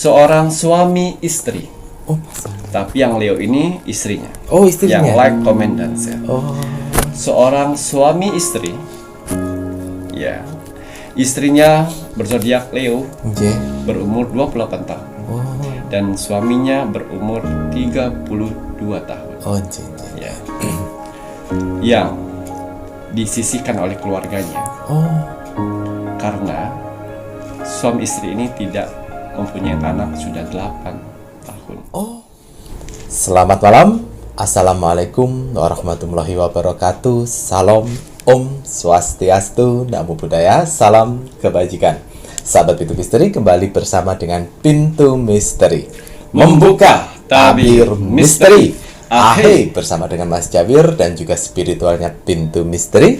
seorang suami istri. Oh, Tapi yang Leo ini istrinya. oh istrinya. Yang like, comment, dan share. Oh, Seorang suami istri. Ya. Istrinya berzodiak Leo, nggih. berumur 28 tahun. Oh, Dan suaminya berumur 32 tahun. oh nggih. Ya. Yang disisihkan oleh keluarganya Oh, karena suami istri ini tidak mempunyai anak sudah 8 tahun. oh. Selamat malam. Assalamualaikum warahmatullahi wabarakatuh. Salam Om Swastiastu, Namo Buddhaya, salam kebajikan. Sahabat Pintu Misteri, kembali bersama dengan Pintu Misteri, membuka tabir misteri. Ahai, bersama dengan Mas Jawir dan juga spiritualnya Pintu Misteri,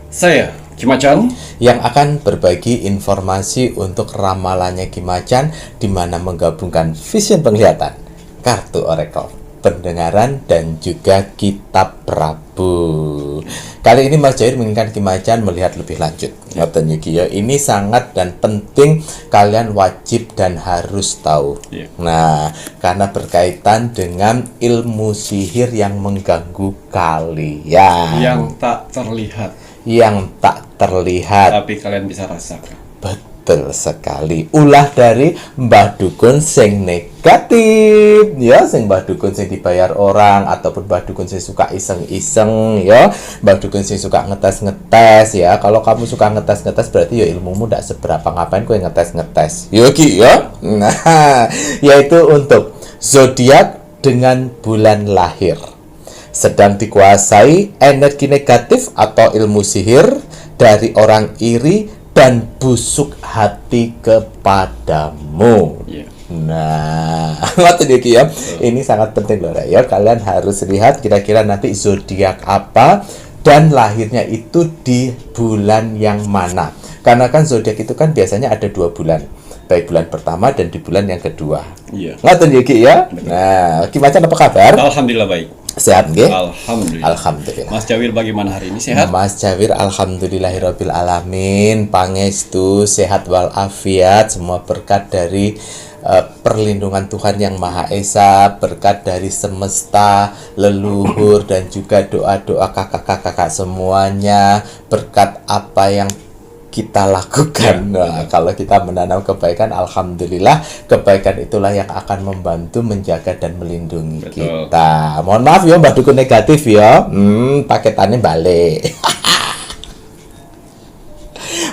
Saya Kimacan yang akan berbagi informasi untuk ramalannya Kimacan, di mana menggabungkan vision penglihatan, kartu oracle, pendengaran, dan juga kitab Prabu. Kali ini Mas Jair menginginkan Kimacan melihat lebih lanjut. Ngoten iki ya, ini sangat dan penting, kalian wajib dan harus tahu. Iya. Nah, karena berkaitan dengan ilmu sihir yang mengganggu kalian, yang tak terlihat, yang tak terlihat. tapi kalian bisa rasakan. Betul sekali. Ulah dari Mbah Dukun sing negatif, ya, sing Mbah Dukun sing dibayar orang, ataupun Mbah Dukun sing suka iseng-iseng, ya, Mbah Dukun sing suka ngetes-ngetes, ya. Kalau kamu suka ngetes-ngetes, berarti ya ilmumu tidak seberapa. Ngapain kowe ngetes-ngetes? Yo ki, ya. Nah, yaitu untuk zodiak dengan bulan lahir sedang dikuasai energi negatif atau ilmu sihir dari orang iri dan busuk hati kepadamu. Iya. Nah, ngoten iki ya. Ini sangat penting loh, ya. Kalian harus lihat kira-kira nanti zodiak apa dan lahirnya itu di bulan yang mana. Karena kan zodiak itu kan biasanya ada 2 bulan. Baik bulan pertama dan di bulan yang kedua. Iya. Ngoten iki ya. Nah, Kimacan apa kabar? Alhamdulillah baik. Sehat nggih? Alhamdulillah. Alhamdulillah. Mas Jawir bagaimana hari ini, sehat? Mas Jawir alhamdulillahirabbil alamin, pangestu sehat walafiat, semua berkat dari perlindungan Tuhan yang Maha Esa, berkat dari semesta, leluhur, dan juga doa-doa kakak-kakak semuanya, berkat apa yang kita lakukan. Nah, kalau kita menanam kebaikan, alhamdulillah, kebaikan itulah yang akan membantu menjaga dan melindungi Betul. kita. Mohon maaf ya Mbak Dukun negatif ya. Paketannya balik.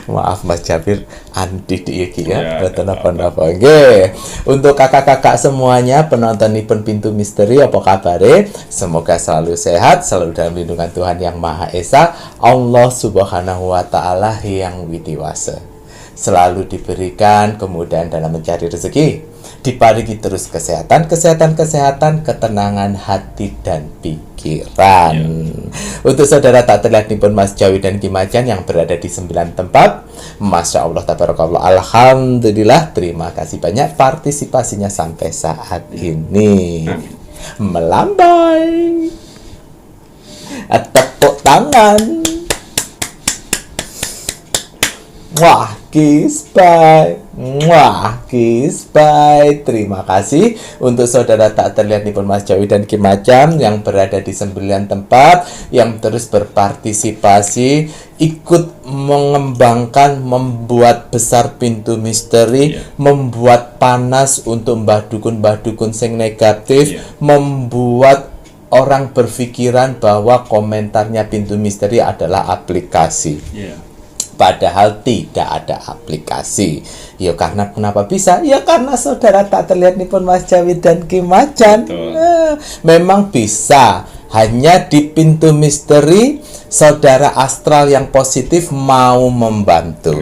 Maaf Mas Jabir, anti di iki ya. Ya, Boten apa-apa. Nggih. Untuk kakak-kakak semuanya, penontonipun Pintu Misteri, apa kabare? Semoga selalu sehat, selalu dalam lindungan Tuhan yang Maha Esa, Allah Subhanahu wa taala yang widiwasa. Selalu diberikan kemudahan dalam mencari rezeki, diparingi terus kesehatan, ketenangan hati dan pikiran. Untuk saudara tak terlihat pun Mas Jawi dan Kimacan yang berada di 9 tempat, Masya Allah, tabarakallah, alhamdulillah, terima kasih banyak partisipasinya sampai saat ini. Melambai, tepuk tangan. Wah, kiss bye. Wah, kiss bye. Terima kasih untuk saudara tak terlihat pun Mas Jawi dan Kimacan yang berada di 9 tempat, yang terus berpartisipasi, ikut mengembangkan, membuat besar Pintu Misteri, membuat panas untuk Mbah Dukun sing negatif, membuat orang berpikiran bahwa komentarnya Pintu Misteri adalah aplikasi. Padahal tidak ada aplikasi. Ya karena kenapa bisa? Ya karena saudara tak terlihat pun Mas Jawi dan Kimacan. Memang bisa. Hanya di Pintu Misteri, saudara astral yang positif mau membantu.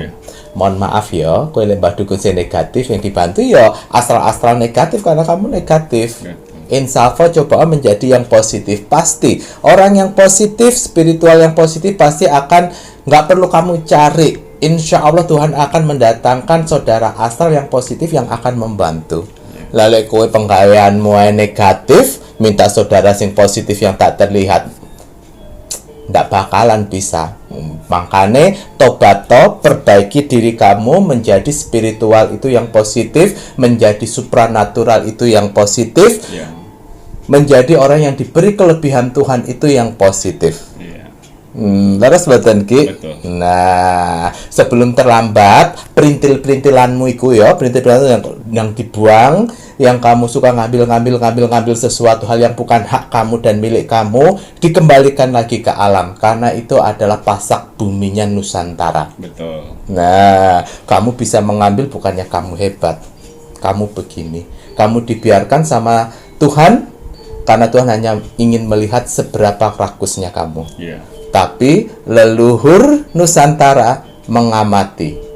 Mohon maaf ya, kowe Mbah Dukun sing negatif yang dibantu ya astral-astral negatif karena kamu negatif. Insya Allah coba menjadi yang positif. Pasti orang yang positif, spiritual yang positif pasti akan, nggak perlu kamu cari. Insya Allah Tuhan akan mendatangkan saudara astral yang positif yang akan membantu. Lalu kowe penggaweanmu negatif, minta saudara sing positif yang tak terlihat. Nggak bakalan bisa. Makanya tobat, perbaiki diri kamu menjadi spiritual itu yang positif, menjadi supranatural itu yang positif, Ya. menjadi orang yang diberi kelebihan Tuhan itu yang positif. Iya. Leres mboten Ki? Betul. Nah, sebelum terlambat, perintil-perintilanmu iku ya, perintil-perintil yang dibuang, yang kamu suka ngambil sesuatu hal yang bukan hak kamu dan milik kamu, dikembalikan lagi ke alam karena itu adalah pasak buminya Nusantara. Betul. Nah, kamu bisa mengambil bukannya kamu hebat. Kamu begini. Kamu dibiarkan sama Tuhan karena Tuhan hanya ingin melihat seberapa rakusnya kamu. Iya. Tapi leluhur Nusantara mengamati.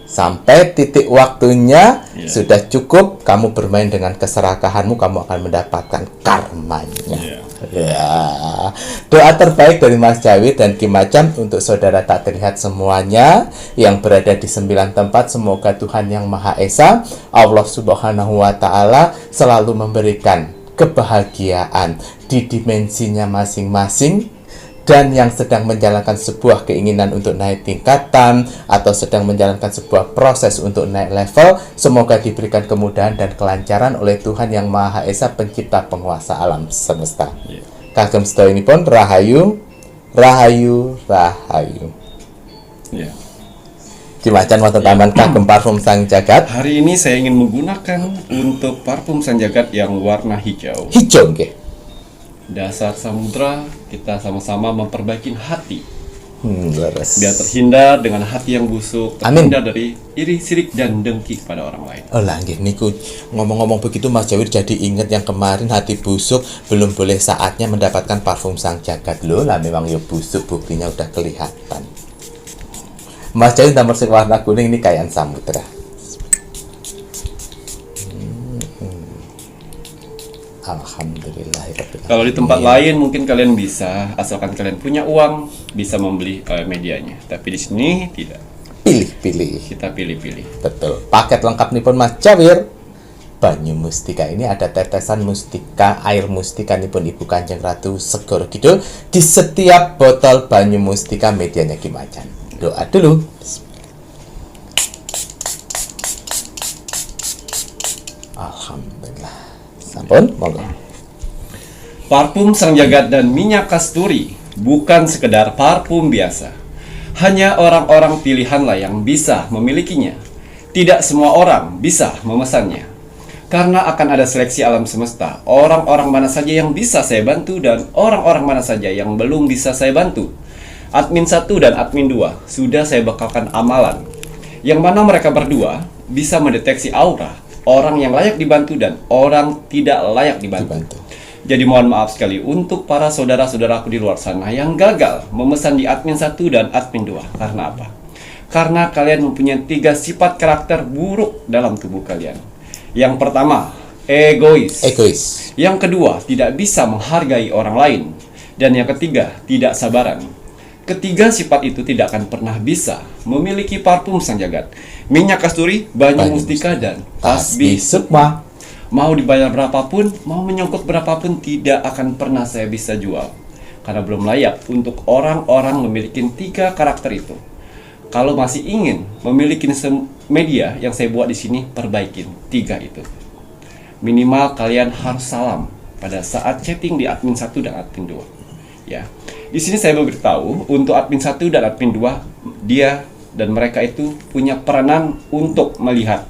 Sampai titik waktunya sudah cukup, kamu bermain dengan keserakahanmu, kamu akan mendapatkan karmanya. Ya. Doa terbaik dari Mas Jawi dan Ki Macam untuk saudara tak terlihat semuanya yang berada di 9 tempat. Semoga Tuhan Yang Maha Esa, Allah Subhanahu wa Ta'ala, selalu memberikan kebahagiaan di dimensinya masing-masing. Dan yang sedang menjalankan sebuah keinginan untuk naik tingkatan atau sedang menjalankan sebuah proses untuk naik level, semoga diberikan kemudahan dan kelancaran oleh Tuhan Yang Maha Esa, pencipta penguasa alam semesta. Kagem sedayanipun rahayu, rahayu, rahayu. Iya. Ki Macan wonten taman kagem parfum Sang Jagat. Hari ini saya ingin menggunakan untuk parfum Sang Jagat yang warna hijau. Hijau nggih. Dasar samudra, kita sama-sama memperbaiki hati Leres. biar terhindar dengan hati yang busuk, Amin. terhindar dari iri, sirik, dan dengki kepada orang lain. Oh lah, nggih niku ngomong-ngomong begitu Mas Jawir jadi inget yang kemarin hati busuk belum boleh saatnya mendapatkan parfum Sang Jagat loh lah, memang ya busuk buktinya udah kelihatan. Mas Jawir tambah sing warna kuning ini kayak samudra. Alhamdulillah. Kalau di tempat lain mungkin kalian bisa, asalkan kalian punya uang, bisa membeli medianya. Tapi di sini tidak. Pilih-pilih. Kita pilih-pilih. Betul. Paket lengkap nipun Mas Jawir. Banyu mustika ini ada tetesan mustika, air mustika nipun Ibu Kanjeng Ratu Segoro Kidul di setiap botol banyu mustika medianya Ki Macan. Doa dulu. Alhamdulillah. Sampun, monggo. Parfum Sang Jagat dan minyak kasturi bukan sekedar parfum biasa. Hanya orang-orang pilihanlah yang bisa memilikinya. Tidak semua orang bisa memesannya. Karena akan ada seleksi alam semesta, orang-orang mana saja yang bisa saya bantu dan orang-orang mana saja yang belum bisa saya bantu. Admin 1 dan admin 2 sudah saya bekalkan amalan, yang mana mereka berdua bisa mendeteksi aura orang yang layak dibantu dan orang tidak layak dibantu. Jadi mohon maaf sekali untuk para saudara-saudaraku di luar sana yang gagal memesan di admin 1 dan admin 2. Karena apa? Karena kalian mempunyai 3 sifat karakter buruk dalam tubuh kalian. Yang pertama, egois. Yang kedua, tidak bisa menghargai orang lain. Dan yang ketiga, tidak sabaran. Ketiga sifat itu tidak akan pernah bisa memiliki parfum Sang Jagat, minyak kasturi, banyu mustika, dan tasbih sukma. Mau dibayar berapapun, mau menyongkok berapapun, tidak akan pernah saya bisa jual. Karena belum layak untuk orang-orang memiliki 3 karakter itu. Kalau masih ingin memiliki media yang saya buat di sini, perbaikin 3 itu. Minimal kalian harus salam pada saat chatting di admin 1 dan admin 2. Ya. Di sini saya memberitahu untuk admin 1 dan admin 2, dia dan mereka itu punya peranan untuk melihat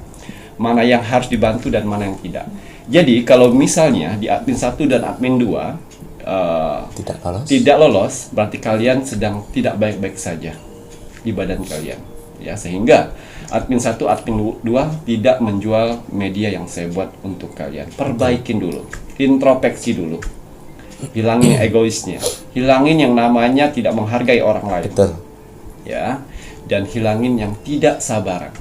mana yang harus dibantu dan mana yang tidak. Jadi kalau misalnya di admin 1 dan admin 2 tidak lolos, berarti kalian sedang tidak baik-baik saja di badan kalian. Ya, sehingga admin 1, admin 2 tidak menjual media yang saya buat untuk kalian. Perbaikin dulu, introspeksi dulu. Hilangin egoisnya, hilangin yang namanya tidak menghargai orang lain. Betul. Ya, dan hilangin yang tidak sabaran.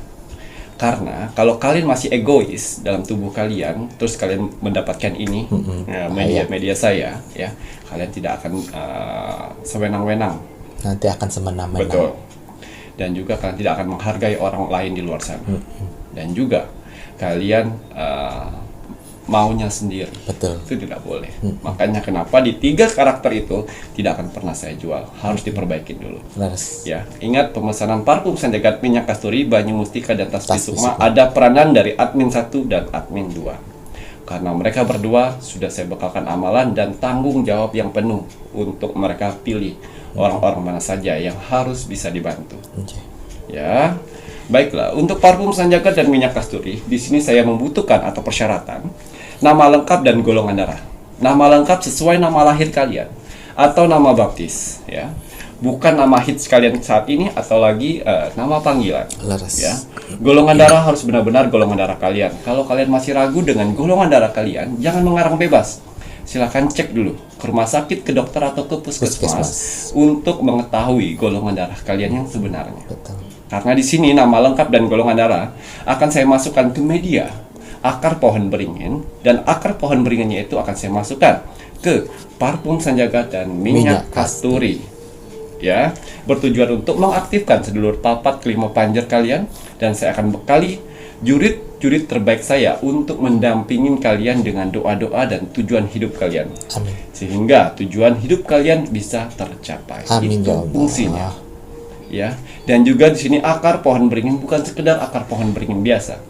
Karena kalau kalian masih egois dalam tubuh kalian, terus kalian mendapatkan ini media saya, ya, kalian tidak akan sewenang-wenang. Nanti akan semena-mena. Betul. Dan juga kalian tidak akan menghargai orang lain di luar sana. Dan juga kalian maunya sendiri. Betul. Itu tidak boleh. Makanya kenapa di 3 karakter itu tidak akan pernah saya jual, harus diperbaiki dulu. Laras. Ya, ingat pemesanan parfum Sanjagat Minyak Kasturi, Banyu Mustika dan Tasbih Tasbih Sukma Sukma. ada peranan dari admin 1 dan admin 2. Karena mereka berdua sudah saya bekalkan amalan dan tanggung jawab yang penuh untuk mereka pilih orang-orang mana saja yang harus bisa dibantu. Oke. Ya, baiklah. Untuk parfum Sanjagat dan Minyak Kasturi, di sini saya membutuhkan atau persyaratan nama lengkap dan golongan darah. Nama lengkap sesuai nama lahir kalian atau nama baptis, ya. Bukan nama hits kalian saat ini atau lagi nama panggilan. Laras. Ya. Golongan darah harus benar-benar golongan darah kalian. Kalau kalian masih ragu dengan golongan darah kalian, jangan mengarang bebas. Silakan cek dulu ke rumah sakit, ke dokter atau ke puskesmas untuk mengetahui golongan darah kalian yang sebenarnya. Betul. Karena di sini nama lengkap dan golongan darah akan saya masukkan ke media akar pohon beringin, dan akar pohon beringinnya itu akan saya masukkan ke parfum Sanjagat dan Minyak Kasturi. Ya, bertujuan untuk mengaktifkan sedulur papat kelima panjer kalian, dan saya akan bekali jurit-jurit terbaik saya untuk mendampingin kalian dengan doa-doa dan tujuan hidup kalian. Amin. Sehingga tujuan hidup kalian bisa tercapai. Amin, Itu ya Allah. fungsinya. Ya, dan juga di sini akar pohon beringin bukan sekedar akar pohon beringin biasa.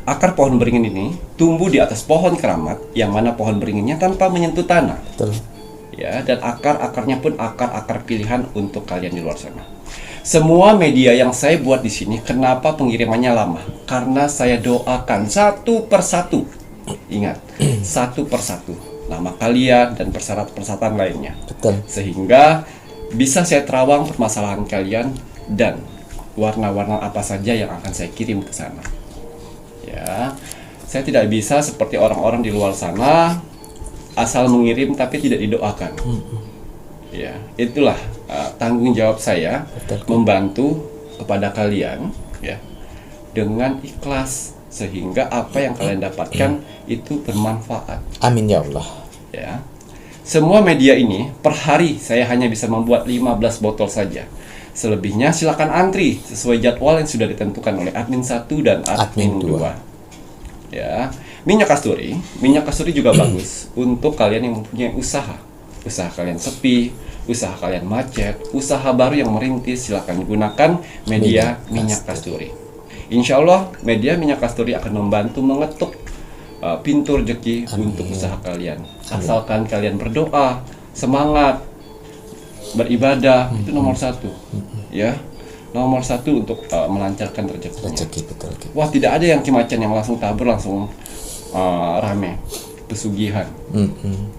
Akar pohon beringin ini tumbuh di atas pohon keramat, yang mana pohon beringinnya tanpa menyentuh tanah. Betul. Ya, dan akar-akarnya pun akar-akar pilihan untuk kalian di luar sana. Semua media yang saya buat di sini, kenapa pengirimannya lama? Karena saya doakan satu persatu. Ingat, satu persatu nama kalian dan persyaratan lainnya. Betul. Sehingga bisa saya terawang permasalahan kalian dan warna-warna apa saja yang akan saya kirim ke sana. Ya, saya tidak bisa seperti orang-orang di luar sana asal mengirim tapi tidak didoakan. Ya, itulah tanggung jawab saya. Betul. Membantu kepada kalian, ya, dengan ikhlas sehingga apa yang kalian dapatkan itu bermanfaat. Amin ya Allah. Ya. Semua media ini per hari saya hanya bisa membuat 15 botol saja. Selebihnya silakan antri sesuai jadwal yang sudah ditentukan oleh admin 1 dan admin Admin 2. Ya, minyak kasturi juga bagus untuk kalian yang mempunyai usaha. Usaha kalian sepi, usaha kalian macet, usaha baru yang merintis, silakan gunakan media minyak kasturi. Insya Allah media minyak kasturi akan membantu mengetuk pintu rezeki untuk usaha kalian. Asalkan kalian berdoa, semangat, beribadah, itu nomor 1. Ya, nomor 1 untuk melancarkan rezekinya. Rezeki betul. Wah, tidak ada yang cimacan yang langsung tabur langsung rame, pesugihan.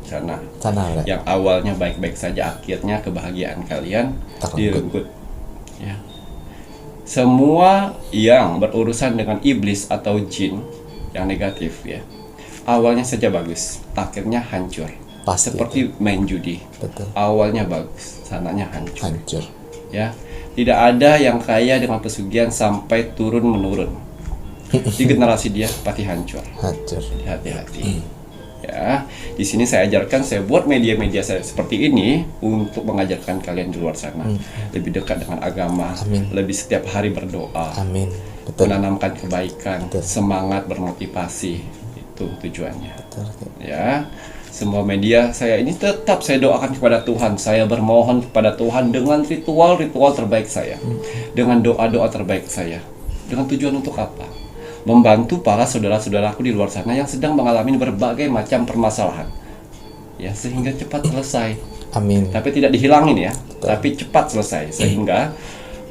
Sana Sana. yang awalnya baik-baik saja, akhirnya kebahagiaan kalian direnggut. Ya. Semua yang berurusan dengan iblis atau jin yang negatif, ya, awalnya saja bagus, akhirnya hancur. Pasti. Seperti main judi. Betul. Awalnya bagus, sananya hancur. Hancur. Ya, tidak ada yang kaya dengan pesugihan sampai turun menurun. Di generasi dia pasti hancur. Hancur. Hati-hati. Ya, di sini saya ajarkan, saya buat media-media saya seperti ini untuk mengajarkan kalian di luar sana lebih dekat dengan agama, Amin. lebih setiap hari berdoa, Amin. Betul. menanamkan kebaikan, Betul. semangat, bermotivasi. Itu tujuannya. Betul. Ya, semua media saya ini tetap saya doakan kepada Tuhan. Saya bermohon kepada Tuhan dengan ritual-ritual terbaik saya, dengan doa-doa terbaik saya. Dengan tujuan untuk apa? Membantu para saudara-saudaraku di luar sana yang sedang mengalami berbagai macam permasalahan, ya, sehingga cepat selesai. Amin. Tapi tidak dihilangin, ya, tapi cepat selesai, sehingga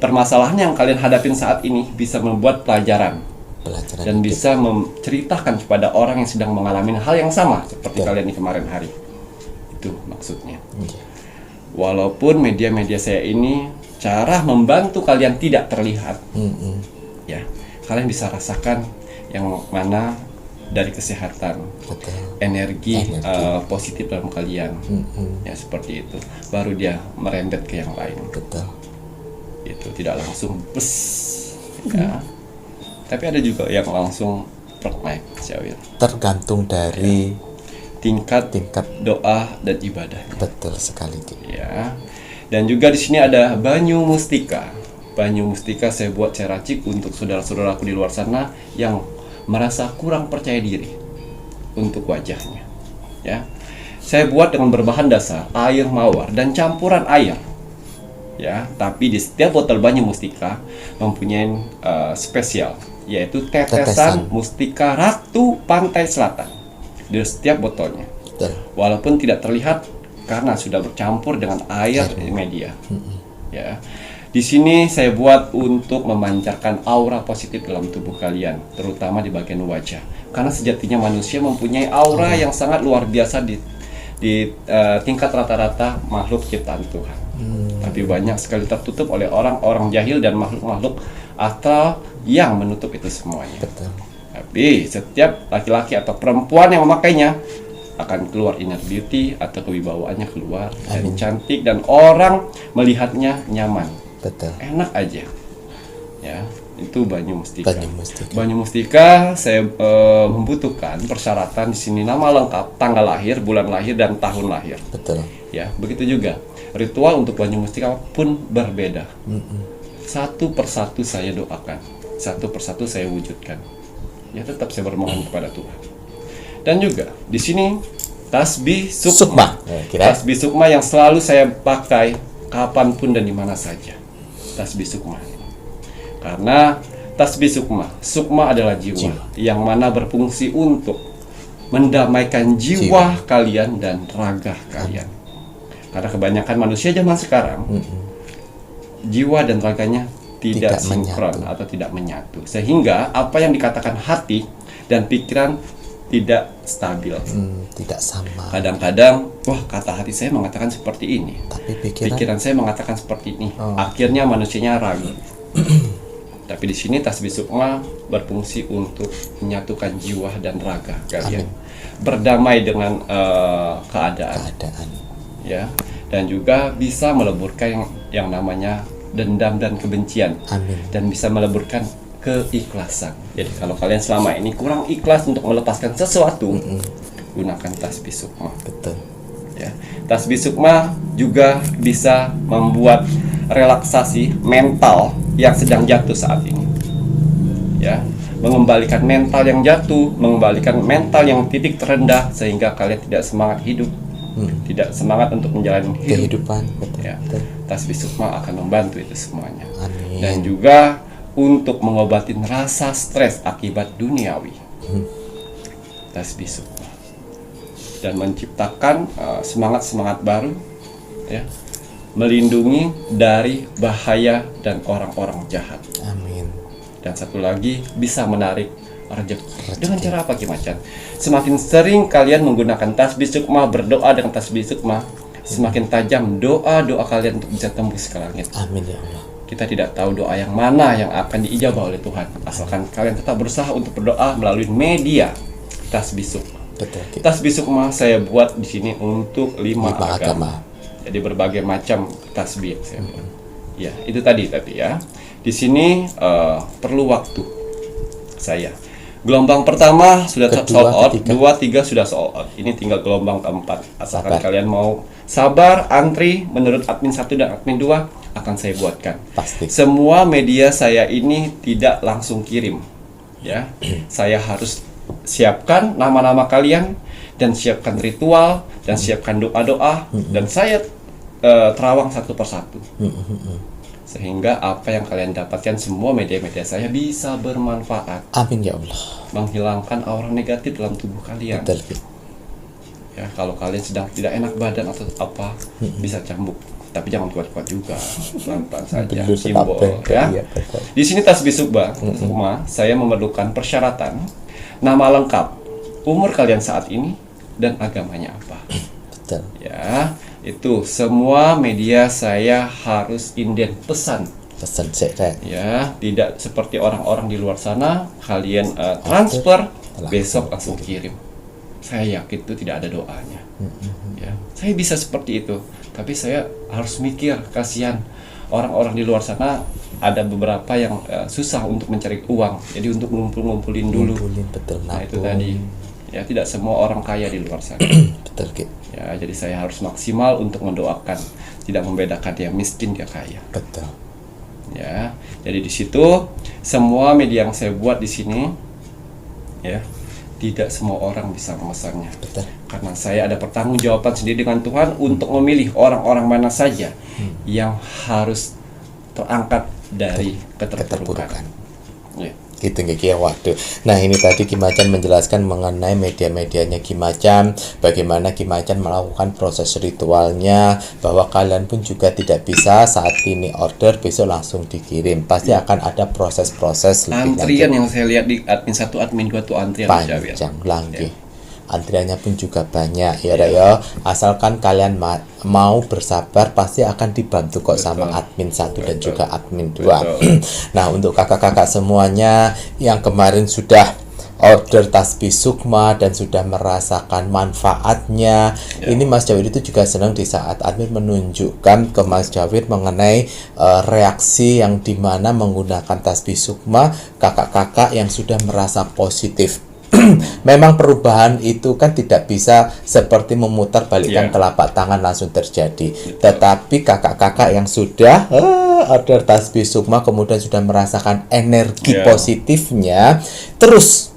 permasalahan yang kalian hadapin saat ini bisa membuat pelajaran Pelajaran dan hidup. bisa menceritakan kepada orang yang sedang mengalami hal yang sama seperti kalian di kemarin hari. Itu maksudnya. Walaupun media-media saya ini cara membantu kalian tidak terlihat, ya, kalian bisa rasakan yang mana dari kesehatan, Betul. energi positif dalam kalian, ya, seperti itu. Baru dia merembet ke yang lain. Betul. Itu tidak langsung bes, ya. Tapi ada juga yang langsung naik, Syawir. Tergantung dari Tingkat tingkat. doa dan ibadah. Betul sekali. Ya. Dan juga di sini ada Banyu Mustika. Banyu Mustika saya buat, saya racik untuk saudara-saudaraku di luar sana yang merasa kurang percaya diri. untuk wajahnya. Ya, saya buat dengan berbahan dasar air mawar dan campuran air. Ya, tapi di setiap botol banyu mustika mempunyai spesial, yaitu tetesan mustika Ratu Pantai Selatan di setiap botolnya. Betul. Walaupun tidak terlihat karena sudah bercampur dengan air media. Ya. Di sini saya buat untuk memancarkan aura positif dalam tubuh kalian, terutama di bagian wajah. Karena sejatinya manusia mempunyai aura yang sangat luar biasa di tingkat rata-rata makhluk ciptaan Tuhan. Tapi banyak sekali tertutup oleh orang-orang jahil dan makhluk-makhluk astral yang menutup itu semuanya. Betul. Tapi setiap laki-laki atau perempuan yang memakainya akan keluar inner beauty atau kewibawaannya keluar, jadi cantik dan orang melihatnya nyaman. Betul. Enak aja. Ya, itu banyu mustika. Banyu mustika. Banyu mustika saya membutuhkan persyaratan di sini nama lengkap, tanggal lahir, bulan lahir dan tahun lahir. Betul. Ya, begitu juga. Ritual untuk banyu mustika pun berbeda. Satu persatu saya doakan, satu persatu saya wujudkan. Ya, tetap saya bermohon kepada Tuhan. Dan juga di sini tasbih sukma. Tasbih sukma yang selalu saya pakai kapanpun dan di mana saja. Tasbih sukma. Karena tasbih sukma adalah jiwa yang mana berfungsi untuk mendamaikan jiwa kalian dan raga kalian. Karena kebanyakan manusia zaman sekarang jiwa dan raganya tidak sinkron atau tidak menyatu, sehingga apa yang dikatakan hati dan pikiran tidak stabil, tidak sama. Kadang-kadang, wah kata hati saya mengatakan seperti ini, tapi pikiran saya mengatakan seperti ini. Akhirnya manusianya ragu. Tapi di sini tasbih sukma berfungsi untuk menyatukan jiwa dan raga kalian, berdamai dengan keadaan. Ya, dan juga bisa meleburkan yang namanya dendam dan kebencian. Dan bisa meleburkan keikhlasan. Jadi kalau kalian selama ini kurang ikhlas untuk melepaskan sesuatu, gunakan tasbih sukma. Betul. Ya, tasbih sukma juga bisa membuat relaksasi mental yang sedang jatuh saat ini. Ya, mengembalikan mental yang jatuh, mengembalikan mental yang titik terendah sehingga kalian tidak semangat hidup, tidak semangat untuk menjalani kehidupan. Betul. Ya, tasbih sukma akan membantu itu semuanya. Amin. Dan juga untuk mengobati rasa stres akibat duniawi. Tasbih sukma. Dan menciptakan semangat-semangat baru, ya, melindungi dari bahaya dan orang-orang jahat. Amin. Dan satu lagi, bisa menarik rezeki. Dengan cara apa, Ki Macan? Semakin sering kalian menggunakan tasbih sukma, berdoa dengan tasbih sukma, semakin tajam doa-doa kalian untuk bisa tembus ke langit. Amin ya Allah. Kita tidak tahu doa yang mana yang akan diijabah oleh Tuhan, asalkan kalian tetap berusaha untuk berdoa melalui media tasbih sukma. Betul. Tasbih sukma saya buat di sini untuk 5 agama. Jadi berbagai macam tasbih saya buat. Ya, itu tadi ya. Di sini perlu waktu saya. Gelombang pertama sudah sold out, 2, 3 sudah sold out. Ini tinggal gelombang keempat. Asalkan kalian mau sabar, antri, menurut admin 1 dan admin 2 akan saya buatkan. Pasti. Semua media saya ini tidak langsung kirim. Ya. Saya harus siapkan nama-nama kalian dan siapkan ritual dan siapkan doa-doa dan saya terawang satu persatu. Sehingga apa yang kalian dapatkan semua media-media saya bisa bermanfaat. Amin ya Allah. Menghilangkan aura negatif dalam tubuh kalian. Betul. Ya, kalau kalian sedang tidak enak badan atau apa, bisa cambuk. Tapi jangan kuat-kuat juga, pelan-pelan saja, simbol. Ya. Di sini tasbih sukma, saya memerlukan persyaratan, nama lengkap, umur kalian saat ini, dan agamanya apa. Betul. Ya, itu semua media saya harus inden pesan. Pesan sekret. Ya, tidak seperti orang-orang di luar sana, kalian transfer, besok langsung kirim. Saya yakin itu tidak ada doanya. Ya, saya bisa seperti itu, tapi saya harus mikir, kasihan orang-orang di luar sana ada beberapa yang susah untuk mencari uang, jadi untuk ngumpulin dulu. Betul. Nah itu tadi, ya tidak semua orang kaya di luar sana. Betul, Ki. Ya, jadi saya harus maksimal untuk mendoakan, tidak membedakan dia miskin dia kaya. Betul. Ya, jadi di situ semua media yang saya buat di sini, ya, tidak semua orang bisa memesannya. Betul. Karena saya ada pertanggungjawaban sendiri dengan Tuhan untuk memilih orang-orang mana saja yang harus terangkat dari keterpurukan. Ya. Gitu nggih ya, waduh. Nah, ini tadi Ki Macan menjelaskan mengenai media-medianya Ki Macan, bagaimana Ki Macan melakukan proses ritualnya, bahwa kalian pun juga tidak bisa saat ini order besok langsung dikirim. Pasti akan ada proses-proses lebih Antrian yang saya lihat di admin 1, admin 2 tuh antrian panjang lagi. Antriannya pun juga banyak ya. Asalkan kalian mau bersabar, pasti akan dibantu kok sama admin 1 dan juga admin 2. Nah, untuk kakak-kakak semuanya yang kemarin sudah order tasbih sukma dan sudah merasakan manfaatnya, ini Mas Jawir itu juga senang di saat admin menunjukkan ke Mas Jawir mengenai reaksi yang dimana menggunakan tasbih sukma kakak-kakak yang sudah merasa positif. Memang perubahan itu kan tidak bisa seperti memutar balikkan telapak tangan langsung terjadi. Tetapi kakak-kakak yang sudah order tasbih sukma kemudian sudah merasakan energi positifnya, terus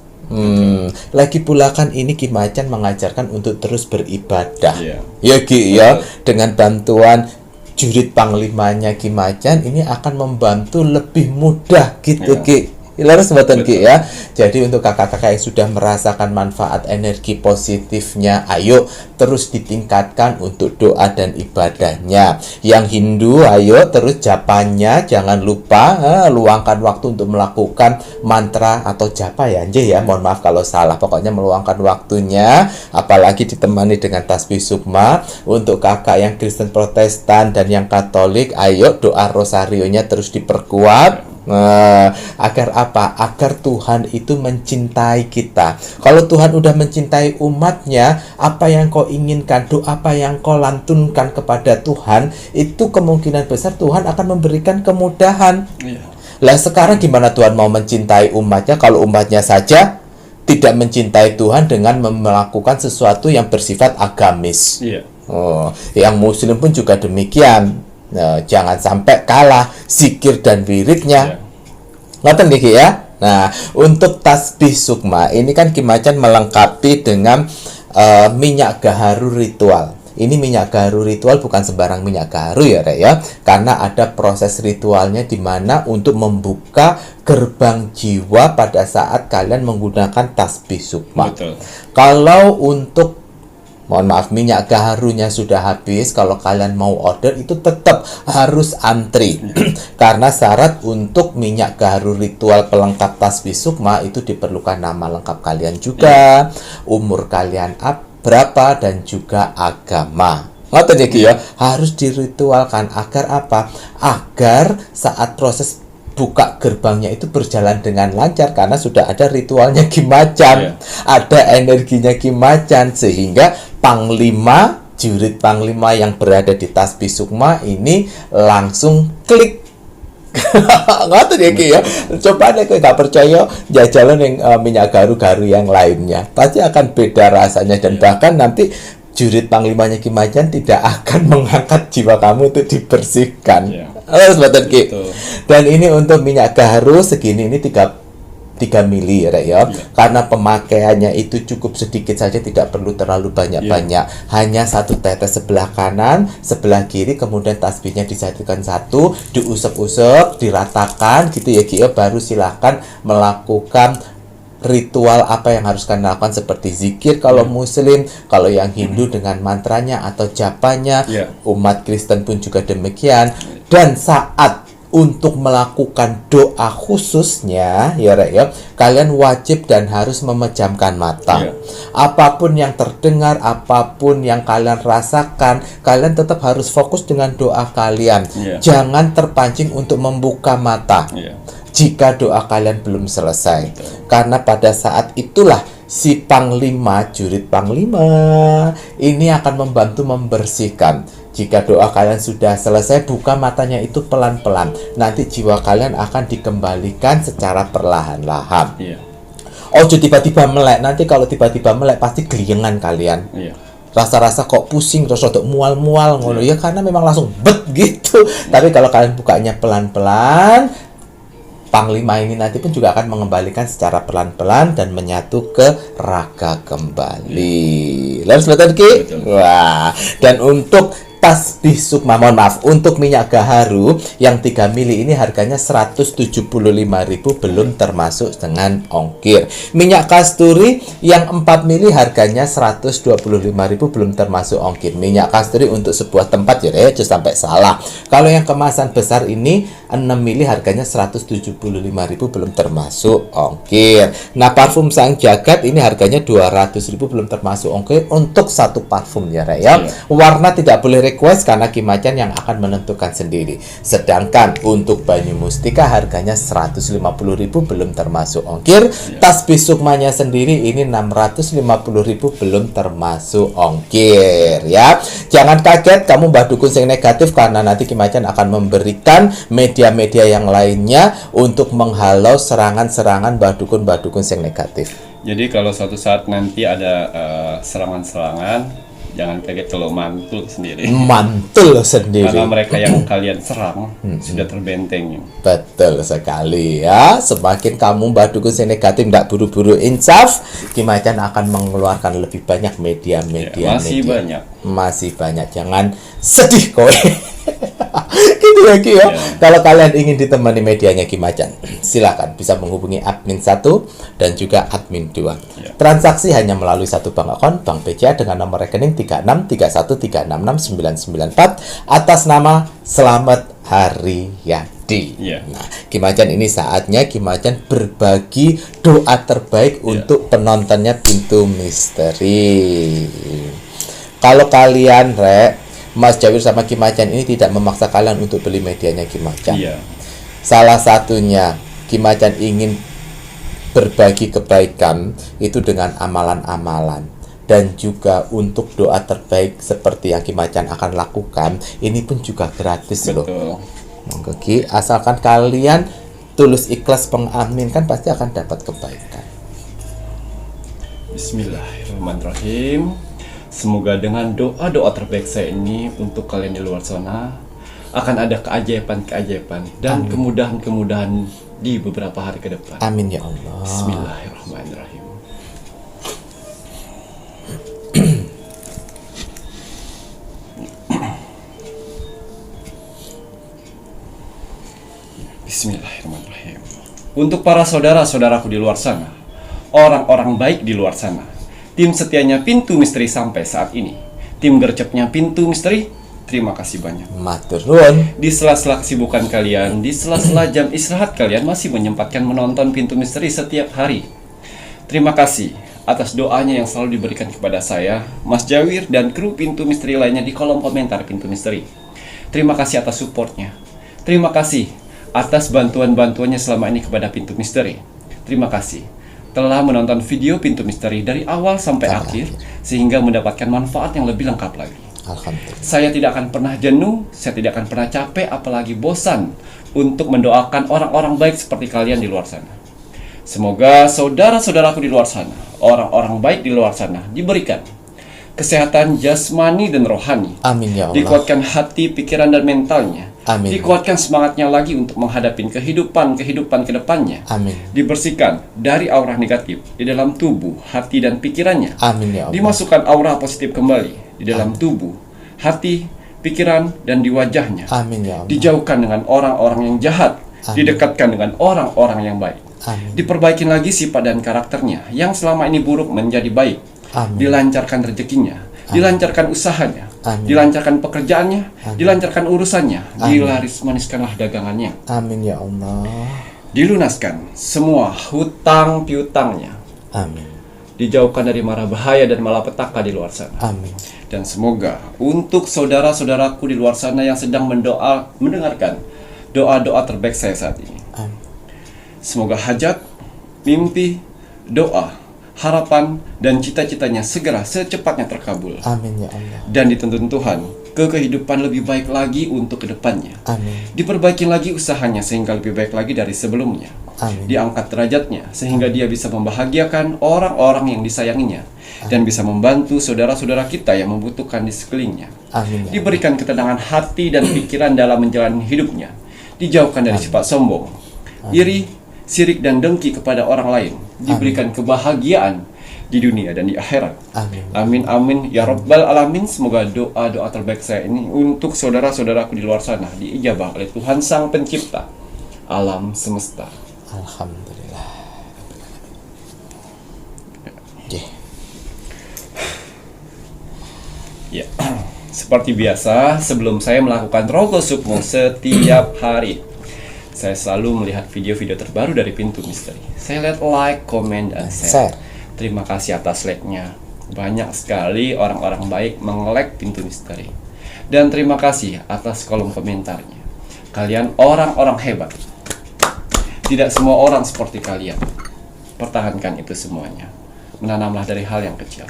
lagi pula kan ini Ki Macan mengajarkan untuk terus beribadah. Ya Ki ya, dengan bantuan jurid panglimanya Ki Macan ini akan membantu lebih mudah gitu Ki. Laras mboten Ki ya. Jadi untuk kakak-kakak yang sudah merasakan manfaat energi positifnya, ayo terus ditingkatkan untuk doa dan ibadahnya. Yang Hindu, ayo terus japanya, jangan lupa luangkan waktu untuk melakukan mantra atau japa ya Nje ya. Mohon maaf kalau salah. Pokoknya meluangkan waktunya, apalagi ditemani dengan tasbih sukma. Untuk kakak yang Kristen Protestan dan yang Katolik, ayo doa rosarionya terus diperkuat. Agar apa? Agar Tuhan itu mencintai kita. Kalau Tuhan udah mencintai umatnya, apa yang kau inginkan, doa apa yang kau lantunkan kepada Tuhan, itu kemungkinan besar Tuhan akan memberikan kemudahan. Lah sekarang gimana Tuhan mau mencintai umatnya kalau umatnya saja tidak mencintai Tuhan dengan melakukan sesuatu yang bersifat agamis? Yang Muslim pun juga demikian. Jangan sampai kalah zikir dan wiridnya. Ngoten niki ya. Nah, untuk tasbih sukma ini kan Ki Macan melengkapi dengan minyak gaharu ritual. Ini minyak gaharu ritual bukan sembarang minyak gaharu ya, Rek ya. Karena ada proses ritualnya di mana untuk membuka gerbang jiwa pada saat kalian menggunakan tasbih sukma. Kalau untuk mohon maaf, minyak gaharunya sudah habis, kalau kalian mau order itu tetap harus antri. Karena syarat untuk minyak gaharu ritual pelengkap tasbih sukma itu diperlukan nama lengkap kalian juga, umur kalian berapa, dan juga agama. Ngoten iki ya, harus diritualkan agar apa? Agar saat proses buka gerbangnya itu berjalan dengan lancar karena sudah ada ritualnya Ki Macan, ada energinya Ki Macan, sehingga panglima, jurid panglima yang berada di tasbih sukma ini langsung klik. Ngoten ya Ki ya. Coba deh gak percaya jajalan yang minyak gaharu-gaharu yang lainnya, pasti akan beda rasanya dan bahkan nanti jurid panglimanya Ki Macan tidak akan mengangkat jiwa kamu untuk dibersihkan. Harus betul Ki. Dan ini untuk minyak gaharu segini ini 3 mili ya. Karena pemakaiannya itu cukup sedikit saja, tidak perlu terlalu banyak-banyak. Hanya 1 tetes sebelah kanan, sebelah kiri, kemudian tasbihnya disatukan satu, diusap-usap, diratakan gitu ya Ki. Baru silahkan melakukan ritual apa yang harus kalian lakukan seperti zikir kalau Muslim, kalau yang Hindu dengan mantranya atau japanya, umat Kristen pun juga demikian. Dan saat untuk melakukan doa khususnya ya Rek ya, kalian wajib dan harus memejamkan mata. Apapun yang terdengar, apapun yang kalian rasakan, kalian tetap harus fokus dengan doa kalian. Jangan terpancing untuk membuka mata jika doa kalian belum selesai. Karena pada saat itulah si panglima, jurid panglima ini akan membantu membersihkan. Jika doa kalian sudah selesai, buka matanya itu pelan-pelan. Nanti jiwa kalian akan dikembalikan secara perlahan-lahan. Ojo tiba-tiba melek. Nanti kalau tiba-tiba melek pasti geliengan kalian. Rasa-rasa kok pusing, terus untuk mual-mual ngono ya, karena memang langsung bet gitu. Tapi kalau kalian bukanya pelan-pelan, Panglima ini nanti pun juga akan mengembalikan secara pelan-pelan dan menyatu ke raga kembali. Lalu betul Ki? Wah, dan untuk tasbih sukma, mohon maaf, untuk minyak gaharu yang 3 mili ini harganya 175.000 belum termasuk dengan ongkir. Minyak kasturi yang 4 mili harganya 125.000 belum termasuk ongkir. Minyak kasturi untuk sebuah tempat ya, jangan sampai salah. Kalau yang kemasan besar ini 6 mili harganya 175.000 belum termasuk ongkir. Nah, parfum Sang Jagat ini harganya 200.000 belum termasuk ongkir untuk satu parfum ya, Rek, ya. Warna tidak boleh request karena Ki Macan yang akan menentukan sendiri. Sedangkan untuk Banyu Mustika harganya 150.000 belum termasuk ongkir. Tasbih sukmanya sendiri ini 650.000 belum termasuk ongkir ya. Jangan kaget kamu Mbah Dukun yang negatif karena nanti Ki Macan akan memberikan media-media yang lainnya untuk menghalau serangan-serangan Mbah Dukun yang negatif. Jadi kalau suatu saat nanti ada serangan-serangan, jangan kaget kalau mantul sendiri. Mantul sendiri. Karena mereka yang kalian serang sudah terbenteng. Betul sekali ya. Semakin kamu Mbah Dukun yang negatif tidak buru-buru insaf, Ki Macan akan mengeluarkan lebih banyak media-media. Masih banyak. Jangan sedih kowe. Gitu ya Ki ya. Kalau kalian ingin ditemani medianya Ki Macan, silakan bisa menghubungi admin 1 dan juga admin 2. Transaksi hanya melalui satu bank akun Bank BCA dengan nomor rekening 3631366994 atas nama Slamet Haryadi. Nah, Ki Macan ini saatnya Ki Macan berbagi doa terbaik untuk penontonnya Pintu Misteri. Kalau kalian, Rek, Mas Jawir sama Ki Macan ini tidak memaksa kalian untuk beli medianya Ki Macan. Salah satunya Ki Macan ingin berbagi kebaikan itu dengan amalan-amalan, dan juga untuk doa terbaik seperti yang Ki Macan akan lakukan ini pun juga gratis. Betul. Loh. Oke, asalkan kalian tulus ikhlas mengaminkan pasti akan dapat kebaikan. Bismillahirrahmanirrahim. Semoga dengan doa-doa terbaik saya ini untuk kalian di luar sana akan ada keajaiban-keajaiban dan kemudahan-kemudahan di beberapa hari ke depan. Amin ya Allah. Bismillahirrahmanirrahim. Bismillahirrahmanirrahim. Untuk para saudara-saudaraku di luar sana, orang-orang baik di luar sana, tim setianya Pintu Misteri sampai saat ini, tim gercepnya Pintu Misteri, terima kasih banyak. Matur nuwun. Di sela-sela kesibukan kalian, di sela-sela jam istirahat kalian masih menyempatkan menonton Pintu Misteri setiap hari. Terima kasih atas doanya yang selalu diberikan kepada saya, Mas Jawir, dan kru Pintu Misteri lainnya di kolom komentar Pintu Misteri. Terima kasih atas supportnya. Terima kasih atas bantuan-bantuannya selama ini kepada Pintu Misteri. Terima kasih telah menonton video Pintu Misteri dari awal sampai akhir sehingga mendapatkan manfaat yang lebih lengkap lagi. Alhamdulillah. Saya tidak akan pernah jenuh, saya tidak akan pernah capek, apalagi bosan untuk mendoakan orang-orang baik seperti kalian di luar sana. Semoga saudara-saudaraku di luar sana, orang-orang baik di luar sana diberikan kesehatan jasmani dan rohani. Amin ya Allah. Dikuatkan hati, pikiran, dan mentalnya. Amin. Dikuatkan semangatnya lagi untuk menghadapi kehidupan ke depannya. Amin. Dibersihkan dari aura negatif di dalam tubuh, hati, dan pikirannya. Amin ya Allah. Dimasukkan aura positif kembali di dalam tubuh, hati, pikiran, dan di wajahnya. Amin ya Allah. Dijauhkan dengan orang-orang yang jahat. Amin. Didekatkan dengan orang-orang yang baik. Amin. Diperbaikin lagi sifat dan karakternya yang selama ini buruk menjadi baik. Amin. Dilancarkan rezekinya, dilancarkan usahanya, Amin. dilancarkan pekerjaannya, Amin. dilancarkan urusannya, Amin. dilaris-maniskanlah dagangannya. Amin ya Allah. Dilunaskan semua hutang piutangnya. Amin. Dijauhkan dari mara bahaya dan malapetaka di luar sana. Amin. Dan semoga untuk saudara-saudaraku di luar sana yang sedang mendengarkan doa-doa terbaik saya saat ini. Amin. Semoga hajat, mimpi, doa, harapan, dan cita-citanya segera secepatnya terkabul. Amin ya Allah. Dan dituntun Tuhan ke kehidupan lebih baik lagi untuk kedepannya. Amin. Diperbaiki lagi usahanya sehingga lebih baik lagi dari sebelumnya. Amin. Diangkat derajatnya sehingga dia bisa membahagiakan orang-orang yang disayanginya. Dan bisa membantu saudara-saudara kita yang membutuhkan di sekelilingnya. Amin. Diberikan ketenangan hati dan pikiran dalam menjalani hidupnya. Dijauhkan dari sifat sombong, iri, sirik dan dengki kepada orang lain, diberikan kebahagiaan di dunia dan di akhirat. Amin. Amin amin ya rabbal alamin. Semoga doa terbaik saya ini untuk saudara-saudaraku di luar sana diijabah oleh Tuhan Sang Pencipta alam semesta. Alhamdulillah. Yeah. Ya, seperti biasa, sebelum saya melakukan Rogo Sukmo setiap hari, saya selalu melihat video-video terbaru dari Pintu Misteri. Saya lihat like, komen, dan share. Terima kasih atas like-nya. Banyak sekali orang-orang baik meng-like Pintu Misteri. Dan terima kasih atas kolom komentarnya. Kalian orang-orang hebat. Tidak semua orang seperti kalian. Pertahankan itu semuanya. Menanamlah dari hal yang kecil.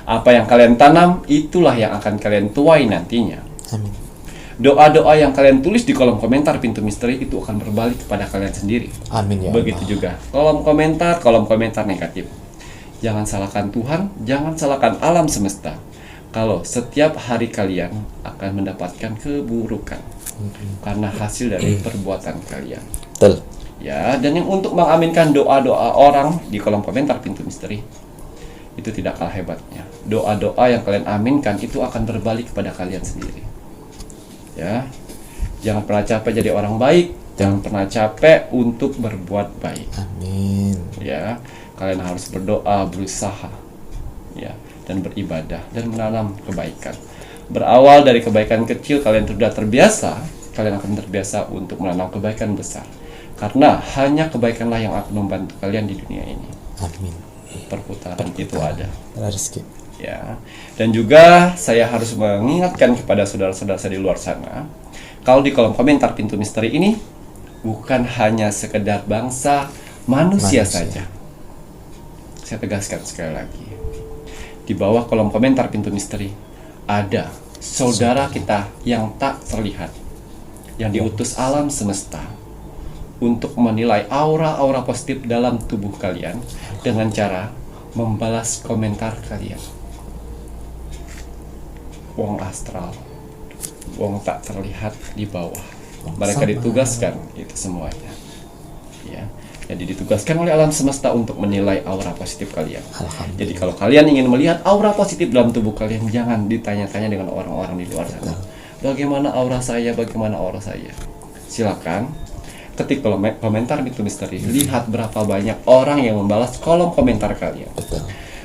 Apa yang kalian tanam, itulah yang akan kalian tuai nantinya. Amin. Doa-doa yang kalian tulis di kolom komentar Pintu Misteri itu akan berbalik kepada kalian sendiri. Amin ya Begitu Allah. juga kolom komentar negatif. Jangan salahkan Tuhan, jangan salahkan alam semesta. Kalau setiap hari kalian akan mendapatkan keburukan karena hasil dari perbuatan kalian. Betul. Ya, dan yang untuk mengaminkan doa-doa orang di kolom komentar Pintu Misteri itu tidak kalah hebatnya. Doa-doa yang kalian aminkan itu akan berbalik kepada kalian sendiri. Ya, jangan pernah capek jadi orang baik, jangan pernah capek untuk berbuat baik. Amin. Ya, kalian harus berdoa, berusaha, ya, dan beribadah dan menanam kebaikan. Berawal dari kebaikan kecil, kalian sudah terbiasa, kalian akan terbiasa untuk menanam kebaikan besar. Karena hanya kebaikanlah yang akan membantu kalian di dunia ini. Amin. Perputaran itu ada. Rezeki. Ya. Dan juga saya harus mengingatkan kepada saudara-saudara saya di luar sana, kalau di kolom komentar Pintu Misteri ini bukan hanya sekedar bangsa manusia saja. Saya tegaskan sekali lagi. Di bawah kolom komentar Pintu Misteri ada saudara kita yang tak terlihat, yang diutus alam semesta untuk menilai aura-aura positif dalam tubuh kalian dengan cara membalas komentar kalian. Wong astral, wong tak terlihat di bawah. Mereka ditugaskan itu semuanya. Ya, jadi ditugaskan oleh alam semesta untuk menilai aura positif kalian. Jadi kalau kalian ingin melihat aura positif dalam tubuh kalian, jangan ditanya-tanya dengan orang-orang di luar sana. Bagaimana aura saya? Bagaimana aura saya? Silakan ketik kolom komentar Pintu Misteri, lihat berapa banyak orang yang membalas kolom komentar kalian.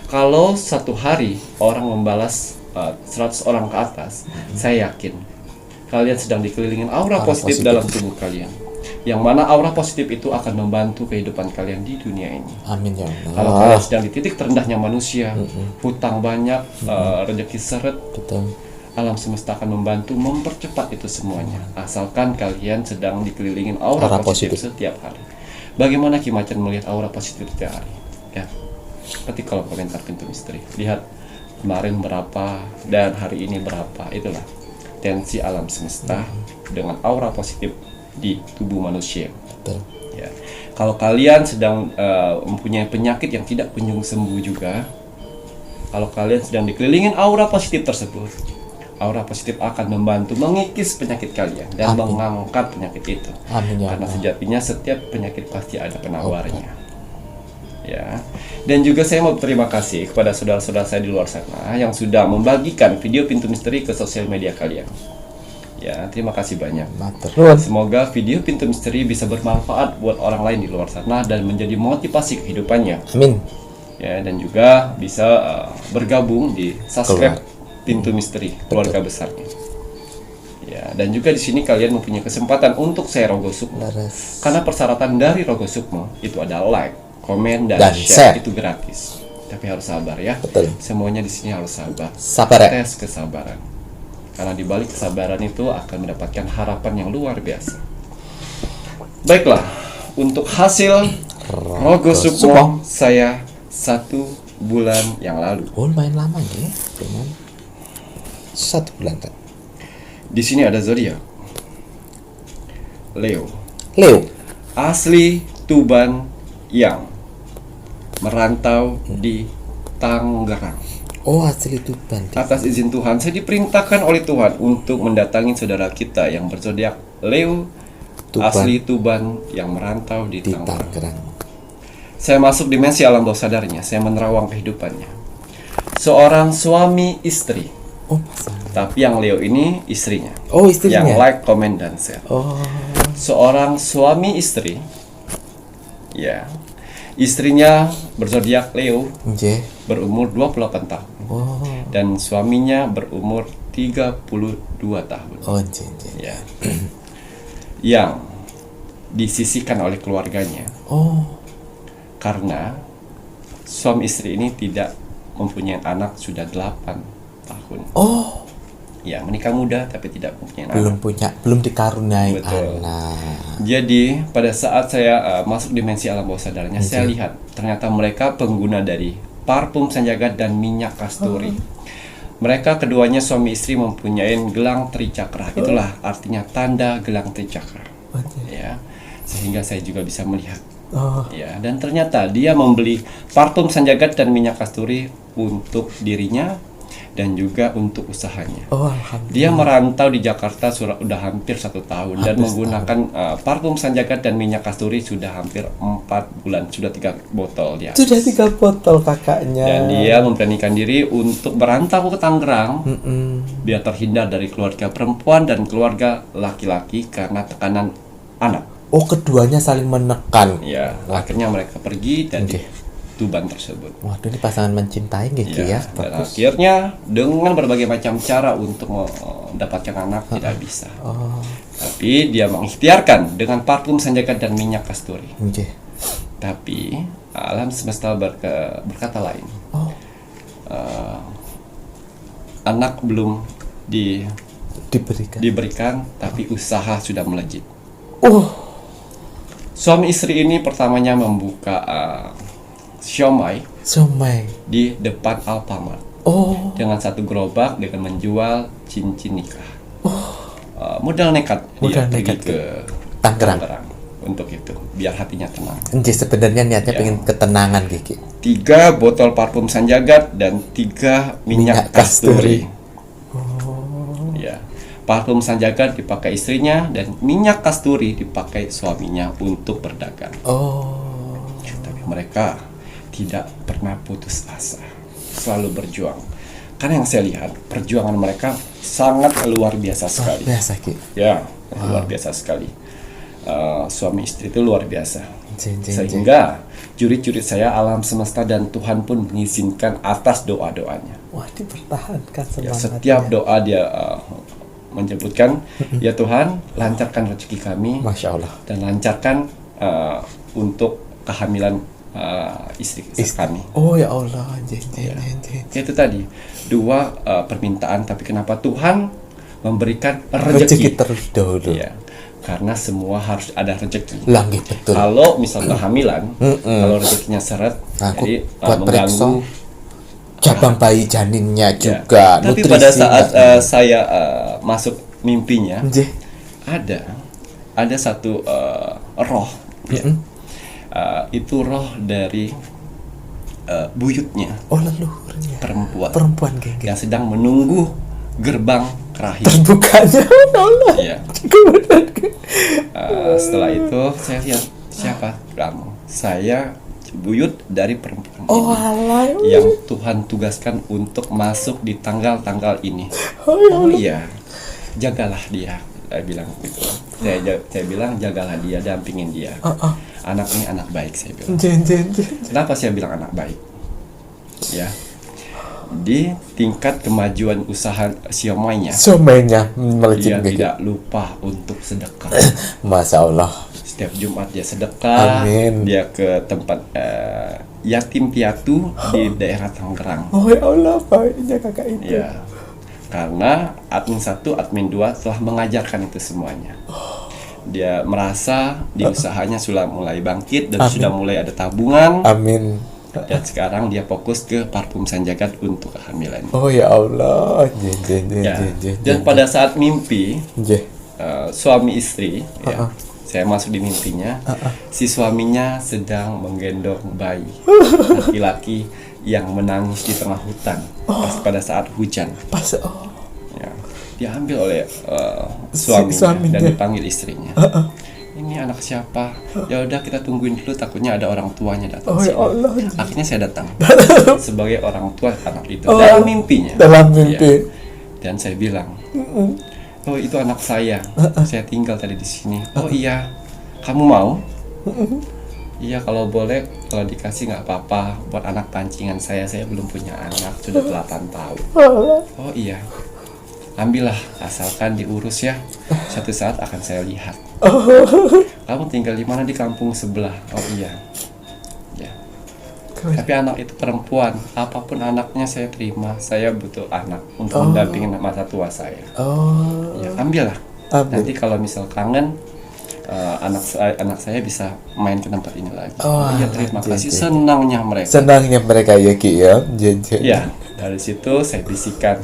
Kalau satu hari orang membalas 100 orang ke atas, saya yakin kalian sedang dikelilingin aura positif dalam tubuh kalian. Yang mana aura positif itu akan membantu kehidupan kalian di dunia ini. Amin ya Allah. Kalau kalian sedang di titik terendahnya manusia, hutang banyak, rezeki seret, Betul. alam semesta akan membantu mempercepat itu semuanya. Asalkan kalian sedang dikelilingin aura positif setiap hari. Bagaimana Ki Macan melihat aura positif setiap hari? Ya, ketik kolom komentar Pintu Misteri. Lihat kemarin berapa dan hari ini berapa. Itulah tensi alam semesta dengan aura positif di tubuh manusia. Betul. Ya. Kalau kalian sedang mempunyai penyakit yang tidak kunjung sembuh juga, kalau kalian sedang dikelilingin aura positif tersebut, aura positif akan membantu mengikis penyakit kalian dan mengangkat penyakit itu. Amin ya Karena Allah. sejatinya setiap penyakit pasti ada penawarnya. Ya. Dan juga saya mau berterima kasih kepada saudara-saudara saya di luar sana yang sudah membagikan video Pintu Misteri ke sosial media kalian. Ya, terima kasih banyak. Semoga video Pintu Misteri bisa bermanfaat buat orang lain di luar sana dan menjadi motivasi kehidupannya. Amin. Ya, dan juga bisa bergabung di subscribe Pintu Misteri keluarga besarnya. Ya, dan juga di sini kalian mempunyai kesempatan untuk saya Rogo Sukmo. Karena persyaratan dari Rogo Sukmo itu ada like, komen, dan share. Itu gratis. Tapi harus sabar ya. Betul. Semuanya di sini harus sabar. Sabar ya. Tes kesabaran. Karena di balik kesabaran itu akan mendapatkan harapan yang luar biasa. Baiklah, untuk hasil Rogo Sukmo saya 1 bulan yang lalu. Oh, lumayan lama ya. Cuman 1 bulan kan. Di sini ada zodiak Leo. Asli Tuban yang merantau di Tangerang. Oh, asli Tuban. Atas izin Tuhan, saya diperintahkan oleh Tuhan untuk mendatangi saudara kita yang berzodiak Leo Tuban. asli Tuban yang merantau di Di Tangerang. Tangerang. Saya masuk dimensi alam bawah sadarnya, saya menerawang kehidupannya. Seorang suami istri, Oh, pasangan. tapi yang Leo ini istrinya. Oh, istrinya. Yang like, comment, dan share. Oh, Seorang suami istri, ya, istrinya berzodiak Leo, nggih. berumur 28 tahun. Oh, Dan suaminya berumur 32 tahun. oh, nggih. Ya. Yang disisihkan oleh keluarganya Oh, karena suami istri ini tidak mempunyai anak sudah 8 tahun. oh, Ya, menikah muda tapi tidak mempunyai anak. belum dikaruniai Betul. anak. Jadi pada saat saya masuk dimensi alam bawah sadarnya, saya lihat ternyata mereka pengguna dari parfum sanjagat dan minyak kasturi. Mereka keduanya suami istri mempunyai gelang tricakra. Itulah artinya tanda gelang tricakra. Ya, sehingga saya juga bisa melihat. Oh, Ya, dan ternyata dia membeli parfum sanjagat dan minyak kasturi untuk dirinya dan juga untuk usahanya. oh, alhamdulillah. Dia merantau di Jakarta sudah hampir 1 tahun dan menggunakan parfum sanjagat dan minyak kasturi sudah hampir 4 bulan, sudah 3 botol dia. Sudah 3 botol kakaknya. Dan dia memberanikan diri untuk merantau ke Tangerang biar terhindar dari keluarga perempuan dan keluarga laki-laki karena tekanan anak. Oh, keduanya saling menekan. Ya, akhirnya mereka pergi dari Oke. Tuban tersebut. Waduh, ini pasangan mencintai gitu ya. Dan Bagus. akhirnya dengan berbagai macam cara untuk mendapatkan anak tidak bisa. Oh, Tapi dia mengikhtiarkan dengan parfum sanjagat dan minyak kasturi. nggih. Tapi alam semesta berkata lain. Oh, Anak belum diberikan. diberikan, tapi usaha sudah melejit. Oh, Suami istri ini pertamanya membuka siomay somai. di depan Alfamart Oh, dengan satu gerobak dengan menjual cincin nikah. Modal nekat Modal dia pergi nekat ke Tangerang. untuk itu biar hatinya tenang. nggih, sebenarnya niatnya Ya. pengen ketenangan Kiki. 3 botol parfum sanjagat dan 3 minyak Minyak kasturi. kasturi. Ya, parfum sanjagat dipakai istrinya dan minyak kasturi dipakai suaminya untuk berdagang. Oh, Tapi mereka tidak pernah putus asa, selalu berjuang. Karena yang saya lihat perjuangan mereka sangat luar biasa sekali. biasa Ki. Ya, luar biasa sekali. Suami istri itu luar biasa. Jeng. Sehingga jurit-jurit saya alam semesta dan Tuhan pun mengizinkan atas doa-doanya. Wah, dipertahankan Ya, semangatnya. setiap doa dia menyebutkan, ya Tuhan lancarkan rezeki kami Masya Allah. dan lancarkan untuk kehamilan istri kami. Oh ya Allah, jeng. Ya, itu tadi 2 permintaan, tapi kenapa Tuhan memberikan rezeki? Rezeki terus dahulu. Ya, karena semua harus ada rezeki. Langgi betul. Kalau misalnya kehamilan, kalau rezekinya seret, Aku jadi buat mengganggu. cabang bayi janinnya Ya. juga. Tapi nutrisinya. pada saat saya masuk mimpinya, Nggih. ada satu roh, ya. Itu roh dari buyutnya Oh, leluhurnya. perempuan Geng. yang sedang menunggu gerbang rahim. Terbukanya Allah. Ya. Setelah itu saya lihat siapa kamu. Saya buyut dari perempuan Oh, ini alah. yang Tuhan tugaskan untuk masuk di tanggal-tanggal ini. Oh, ya Oh iya, jagalah dia. Saya bilang gitu. Saya bilang jagalah dia, dampingin dia. Anak ini anak baik, saya bilang. Jeng. Kenapa saya bilang anak baik? Ya, di tingkat kemajuan usaha siomainya, Somainya dia melejit Geng. tidak lupa untuk sedekah. Masya Allah. Setiap Jumat dia sedekah. Amin. Dia ke tempat yatim piatu di daerah Tangerang. Oh ya Allah, baiknya kakak itu. Ya, karena admin 1, admin 2 telah mengajarkan itu semuanya. Dia merasa di usahanya sudah mulai bangkit dan sudah mulai ada tabungan. Amin. Dan sekarang dia fokus ke parfum sanjagat untuk kehamilan. Oh ya Allah. Jeng. Ya. Dan pada saat mimpi Jeng. suami istri, ya, saya masuk di mimpinya, si suaminya sedang menggendong bayi laki-laki yang menangis di tengah hutan pada saat hujan. Pas Ya, diambil oleh suaminya suaminya. dan dipanggil istrinya. ini anak siapa? Ya udah kita tungguin dulu, takutnya ada orang tuanya datang Oh, ya sini. Allah. Akhirnya saya datang sebagai orang tua anak itu Oh, dalam mimpinya. dalam mimpi. Ya. Dan saya bilang, oh itu anak saya tinggal tadi di sini. Oh iya, kamu mau? Iya kalau boleh, kalau dikasih nggak apa-apa buat anak pancingan saya belum punya anak, sudah 8 tahun. Oh iya, ambillah asalkan diurus ya, suatu saat akan saya lihat. Kamu tinggal di mana? Di kampung sebelah. Oh iya, ya. Tapi anak itu perempuan, apapun anaknya saya terima, saya butuh anak untuk mendampingi masa tua saya. Oh, Ya ambillah. Ambil. Nanti kalau misal kangen, anak saya bisa main ke tempat ini lagi. Oh, Iya terima kasih, jadi. senangnya mereka. senangnya mereka ya Ki ya. Jadi. Ya, dari situ saya bisikan,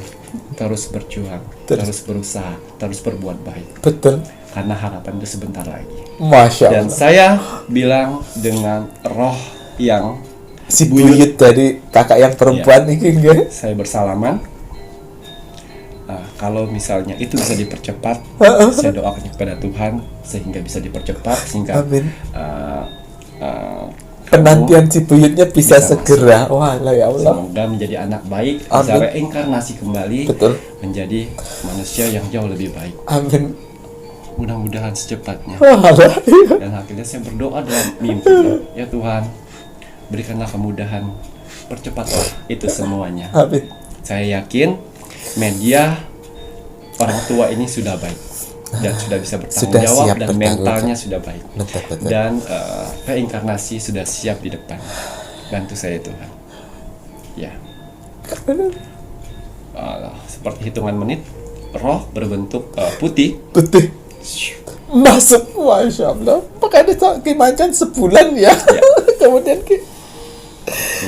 terus berjuang, terus berusaha, terus berbuat baik. Betul. Karena harapan itu sebentar lagi. Masya Dan Allah. saya bilang dengan roh yang Si buyut dari kakak yang perempuan ini ya. saya bersalaman. Kalau misalnya itu bisa dipercepat, saya doakan kepada Tuhan sehingga bisa dipercepat sehingga Amin. kamu Penantian si buyutnya bisa Bisa segera. Wah, ya Allah. semoga menjadi anak baik, bisa Amin. reinkarnasi kembali Betul. menjadi manusia yang jauh lebih baik. Amin. Mudah-mudahan secepatnya. Wah, Dan akhirnya saya berdoa dalam mimpi, ya Tuhan, berikanlah kemudahan, percepatlah itu semuanya. Amin. Saya yakin media orang tua ini sudah baik dan sudah bisa bertanggung Sudah jawab siap dan bertanggung mentalnya jawab. sudah baik. Betul. Dan reinkarnasi sudah siap di depan. Bantu saya Tuhan. Ya. Seperti hitungan menit, roh berbentuk putih. Betul. Masuk, Masya Allah. Makanya Ki Macan sebulan ya. Kemudian Ki.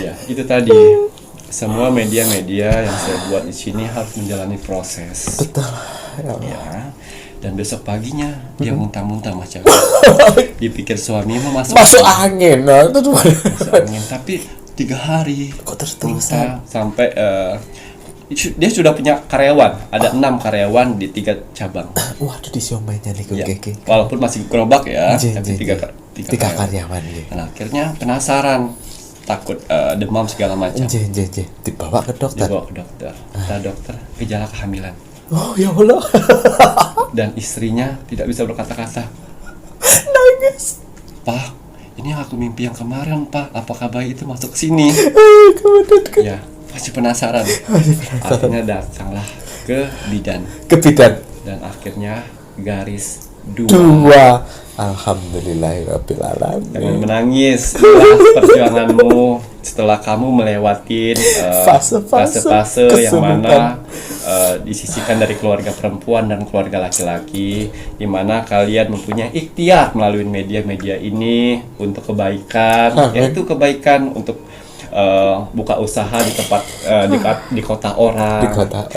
Ya, itu tadi. Semua media-media yang saya buat di sini harus menjalani proses. Betul. Ya Allah. Ya. Dan besok paginya dia muntah-muntah Mas Jawa. Dipikir suami mau masuk Angin. Nah, itu tuh. masuk angin, tapi 3 hari Kok terus-terusan? muntah sampai dia sudah punya karyawan, ada 6 karyawan di 3 cabang. Waduh, di siomaynya nih Ya, Ki. walaupun masih gerobak ya, J, tapi J, tiga J. Tiga karyawan ya. Nah, akhirnya penasaran, takut demam segala macam. J. Dibawa ke dokter. Dibawa ke dokter. Kata dokter, gejala kehamilan. Oh ya Allah. Dan istrinya tidak bisa berkata-kata. Nangis. Pak, ini yang aku mimpi yang kemarin, Pak. Apakah bayi itu masuk ke sini? Kemudian Ya, masih penasaran. Akhirnya datanglah ke bidan. ke bidan. Dan akhirnya garis 2. 2. Alhamdulillahirabbil alamin. Jangan menangis. Itulah perjuanganmu setelah kamu melewatin fase-fase yang mana disisihkan dari keluarga perempuan dan keluarga laki-laki, di mana kalian mempunyai ikhtiar melalui media-media ini untuk kebaikan, yaitu kebaikan untuk buka usaha di tempat di kota orang,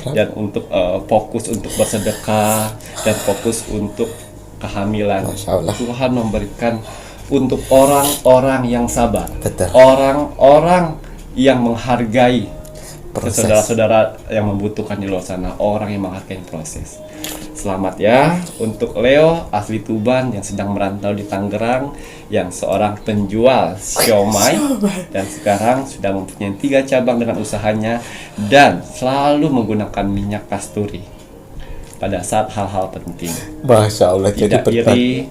dan untuk fokus untuk bersedekah dan fokus untuk kehamilan. Masya Allah. Tuhan memberikan untuk orang-orang yang sabar, Betul. orang-orang yang menghargai Proses. saudara-saudara yang membutuhkan di luar sana, orang yang menghargai proses. Selamat ya untuk Leo asli Tuban yang sedang merantau di Tangerang, yang seorang penjual siomay dan sekarang sudah mempunyai 3 cabang dengan usahanya dan selalu menggunakan minyak kasturi pada saat hal-hal penting. Masya Allah. Tidak Jadi iri,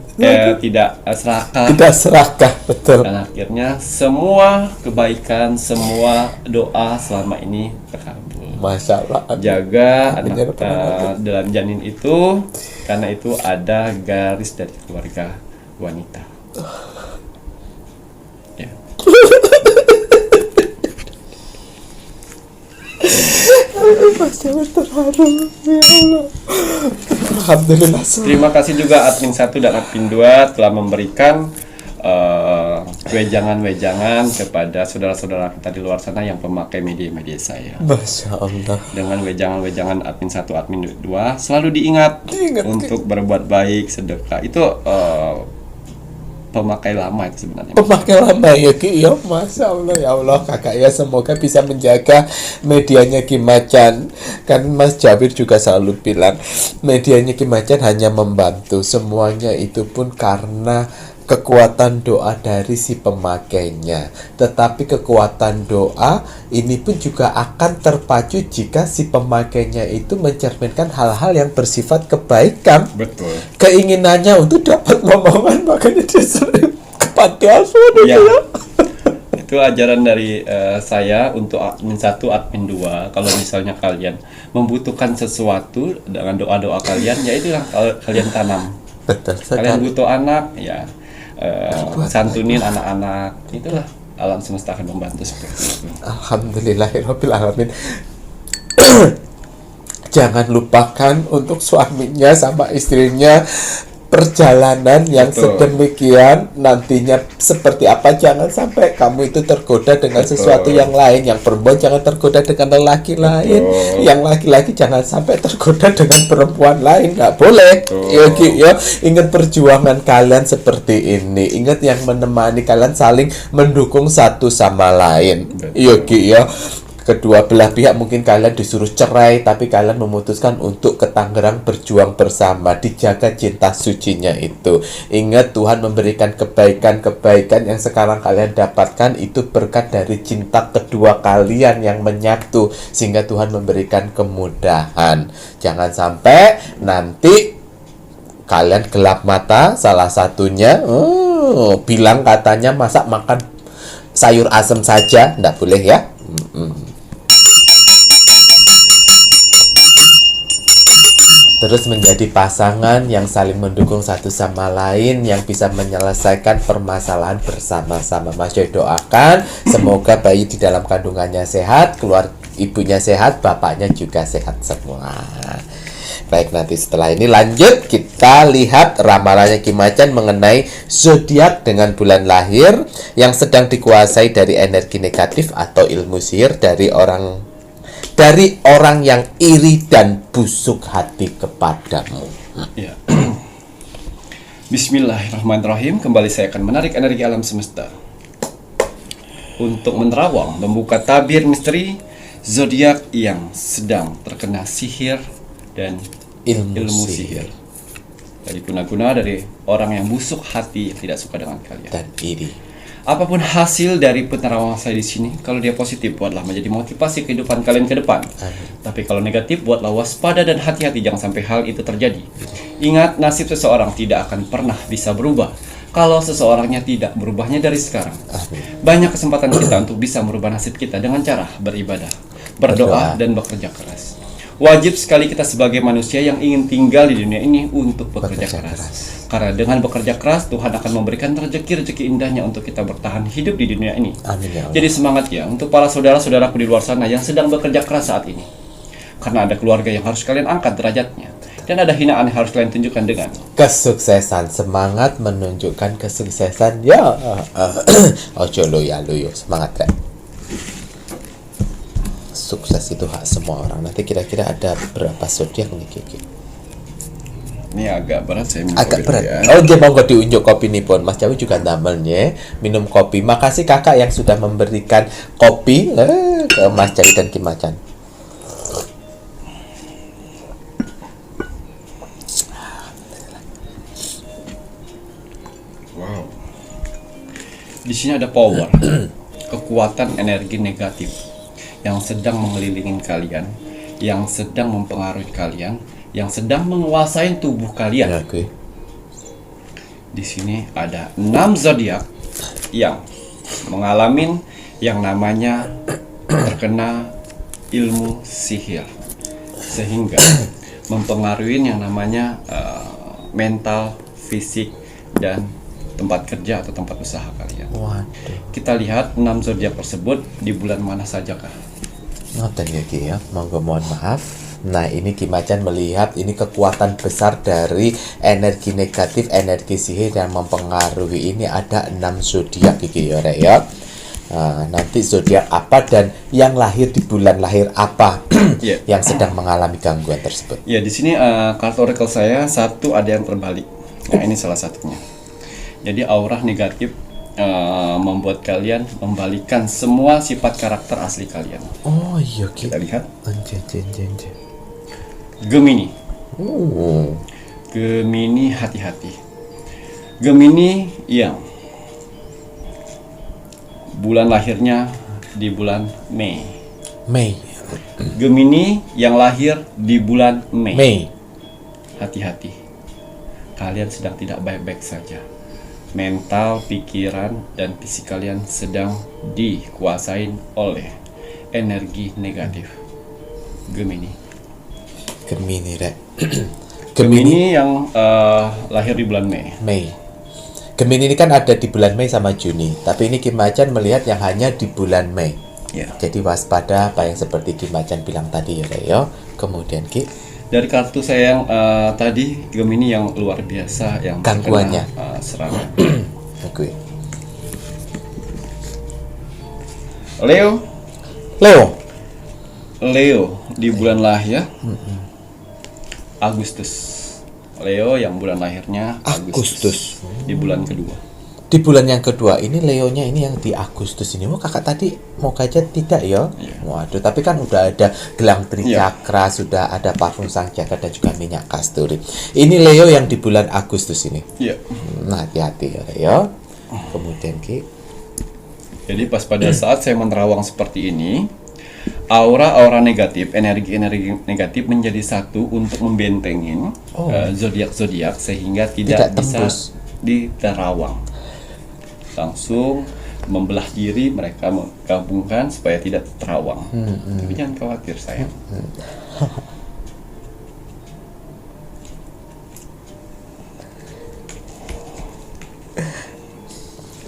tidak serakah. tidak serakah. Betul. Dan akhirnya semua kebaikan, semua doa selama ini terkabul. Masya Allah. Jaga Amin, anak ya Rabbal alamin. dalam janin itu, karena itu ada garis dari keluarga wanita. Ya. Masya Allah, terharu. Ya Allah. Alhamdulillah. Terima kasih juga admin 1 dan admin 2 telah memberikan wejangan-wejangan kepada saudara-saudara kita di luar sana yang pemakai media-media saya. Masya Allah. Dengan wejangan-wejangan admin 1, admin 2 selalu diingat Diingat. untuk berbuat baik, sedekah. Itu pemakai lama itu sebenarnya. Pemakai lama ya Ki, ya Masya Allah, ya Allah kakak ya, semoga bisa menjaga medianya Ki Macan. Kan Mas Jawir juga selalu bilang medianya Ki Macan hanya membantu, semuanya itu pun karena kekuatan doa dari si pemakainya. Tetapi kekuatan doa ini pun juga akan terpacu jika si pemakainya itu mencerminkan hal-hal yang bersifat kebaikan. Betul. Keinginannya untuk dapat momongan, makanya dia sering ke panti asuhan Ya. ya. Itu ajaran dari saya untuk admin 1, admin 2. Kalau misalnya kalian membutuhkan sesuatu dengan doa-doa kalian, ya itu yang kalian tanam. Betul Kalian sekali. butuh anak, ya santunin anak-anak. Itulah alam semesta akan membantu seperti itu. Alhamdulillahirabbil alamin. Jangan lupakan untuk suaminya sama istrinya perjalanan yang Betul. sedemikian nantinya seperti apa. Jangan sampai kamu itu tergoda dengan Betul. sesuatu yang lain. Yang perempuan jangan tergoda dengan lelaki lain. Yang laki-laki jangan sampai tergoda dengan perempuan lain. Nggak boleh. Betul. Ya, Ki, ya. Ingat perjuangan kalian seperti ini. Ingat yang menemani kalian saling mendukung satu sama lain. Betul. Ya, Ki, ya. Kedua belah pihak mungkin kalian disuruh cerai, tapi kalian memutuskan untuk ke Tangerang berjuang bersama, dijaga cinta sucinya itu. Ingat, Tuhan memberikan kebaikan-kebaikan yang sekarang kalian dapatkan itu berkat dari cinta kedua kalian yang menyatu, sehingga Tuhan memberikan kemudahan. Jangan sampai nanti kalian gelap mata, salah satunya bilang katanya masak makan sayur asem saja, nggak boleh ya. Terus menjadi pasangan yang saling mendukung satu sama lain, yang bisa menyelesaikan permasalahan bersama-sama. Mas Joy doakan semoga bayi di dalam kandungannya sehat, keluar ibunya sehat, bapaknya juga sehat semua. Baik, nanti setelah ini lanjut kita lihat ramalannya Ki Macan mengenai zodiak dengan bulan lahir yang sedang dikuasai dari energi negatif atau ilmu sihir dari orang yang iri dan busuk hati kepadamu. Ya. Bismillahirrahmanirrahim. Kembali saya akan menarik energi alam semesta untuk menerawang, membuka tabir misteri zodiak yang sedang terkena sihir dan ilmu sihir. Dari guna-guna dari orang yang busuk hati yang tidak suka dengan kalian. Dan iri. Apapun hasil dari penerawangan saya di sini, kalau dia positif, buatlah menjadi motivasi kehidupan kalian ke depan. Tapi kalau negatif, buatlah waspada dan hati-hati jangan sampai hal itu terjadi. Ingat, nasib seseorang tidak akan pernah bisa berubah kalau seseorangnya tidak berubahnya dari sekarang. Banyak kesempatan kita untuk bisa merubah nasib kita dengan cara beribadah, berdoa, dan bekerja keras. Wajib sekali kita sebagai manusia yang ingin tinggal di dunia ini untuk bekerja keras. Karena dengan bekerja keras, Tuhan akan memberikan rezeki-rezeki indahnya untuk kita bertahan hidup di dunia ini. Amin ya Allah. Jadi semangat ya untuk para saudara-saudaraku di luar sana yang sedang bekerja keras saat ini. Karena ada keluarga yang harus kalian angkat derajatnya. Dan ada hinaan yang harus kalian tunjukkan dengan kesuksesan. Semangat menunjukkan kesuksesan. Ya, ojo lo ya, semangat kan. Sukses itu hak semua orang. Nanti kira-kira ada berapa zodiak nih Kiki? ini agak berat saya minum Agak kopi berat. dulu ya. Oh, dia monggo diunjuk kopi nih pun. Mas Jawi juga damelnya minum kopi. Makasih kakak yang sudah memberikan kopi ke Mas Jawi dan Ki Macan. Wow. Di sini ada power, kekuatan energi negatif yang sedang mengelilingi kalian, yang sedang mempengaruhi kalian, yang sedang menguasai tubuh kalian. Ya, oke. Di sini ada 6 zodiak yang mengalami yang namanya terkena ilmu sihir, sehingga mempengaruhi yang namanya mental, fisik, dan tempat kerja atau tempat usaha kalian. Waduh. Kita lihat 6 zodiak tersebut di bulan mana saja kah? Ngoten ya Ki ya. Monggo mohon maaf. Nah, ini Ki Macan melihat ini kekuatan besar dari energi negatif, energi sihir yang mempengaruhi ini ada 6 zodiak Ki ya Rek ya. Nanti zodiak apa dan yang lahir di bulan lahir apa Yeah. yang sedang mengalami gangguan tersebut. Ya, di sini kartu oracle saya satu ada yang terbalik. Nah, ini salah satunya. Jadi aura negatif membuat kalian membalikan semua sifat karakter asli kalian. Oh iya Ki. Kita lihat Anjir. Gemini. Oh. Gemini, hati-hati. Gemini yang bulan lahirnya di bulan Mei. Gemini yang lahir di bulan Mei. Hati-hati. Kalian sedang tidak baik-baik saja. Mental, pikiran, dan fisik kalian sedang dikuasain oleh energi negatif. Gemini. Rek. Gemini yang lahir di bulan Mei. Gemini ini kan ada di bulan Mei sama Juni, tapi ini Kim Macan melihat yang hanya di bulan Mei. Ya. Jadi waspada apa yang seperti Kim Macan bilang tadi ya, Rek, ya. Kemudian Ki, Dari kartu saya yang tadi, Gemini yang luar biasa yang gangguannya serangan. Oke. Leo di bulan lahir Agustus. Leo yang bulan lahirnya Agustus. Di bulan kedua. Di bulan yang kedua ini Leonya ini yang di Agustus ini. Kakak tadi mau kajet tidak ya? Iya. Waduh, tapi kan udah ada gelang tricakra, sudah ada parfum sang jagat dan juga minyak kasturi. Ini Leo yang di bulan Agustus ini. Iya. Nah, hati-hati ya. Kemudian Ki. Jadi pas pada saat saya menerawang seperti ini, aura-aura negatif, energi-energi negatif menjadi satu untuk membentengin zodiak-zodiak sehingga tidak bisa tembus diterawang. Langsung membelah diri, mereka menggabungkan supaya tidak terawang. Tapi jangan khawatir sayang.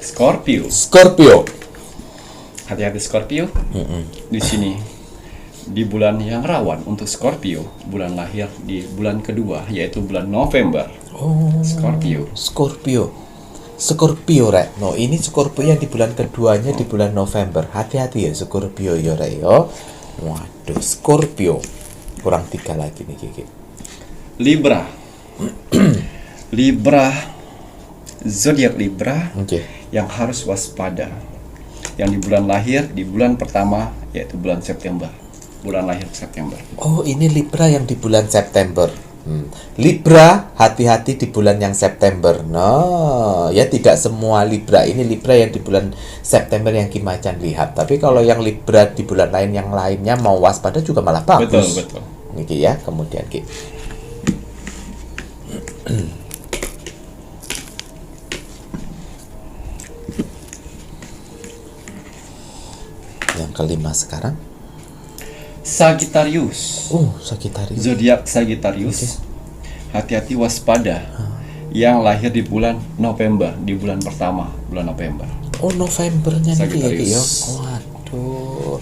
Scorpio. Hati-hati Scorpio. Di sini di bulan yang rawan untuk Scorpio, bulan lahir di bulan kedua yaitu bulan November. Scorpio, Rek. No, ini Scorpio yang di bulan keduanya di bulan November. Hati-hati ya Scorpio ya, Rek. Waduh, Scorpio. Kurang 3 lagi nih, Kiki. Libra. Zodiak Libra. Yang harus waspada. Yang di bulan lahir di bulan pertama yaitu bulan September. Bulan lahir September. Oh, ini Libra yang di bulan September. Libra, hati-hati di bulan yang September. No, ya tidak semua Libra. Ini Libra yang di bulan September yang Kim Macan lihat. Tapi kalau yang Libra di bulan lain yang lainnya mau waspada juga malah bagus. Betul. Ini ya, kemudian Ki. Yang kelima sekarang. Sagittarius. Zodiak Sagittarius. Hati-hati waspada. Yang lahir di bulan November, di bulan pertama, bulan November. Oh, Novembernya nih ya. Waduh.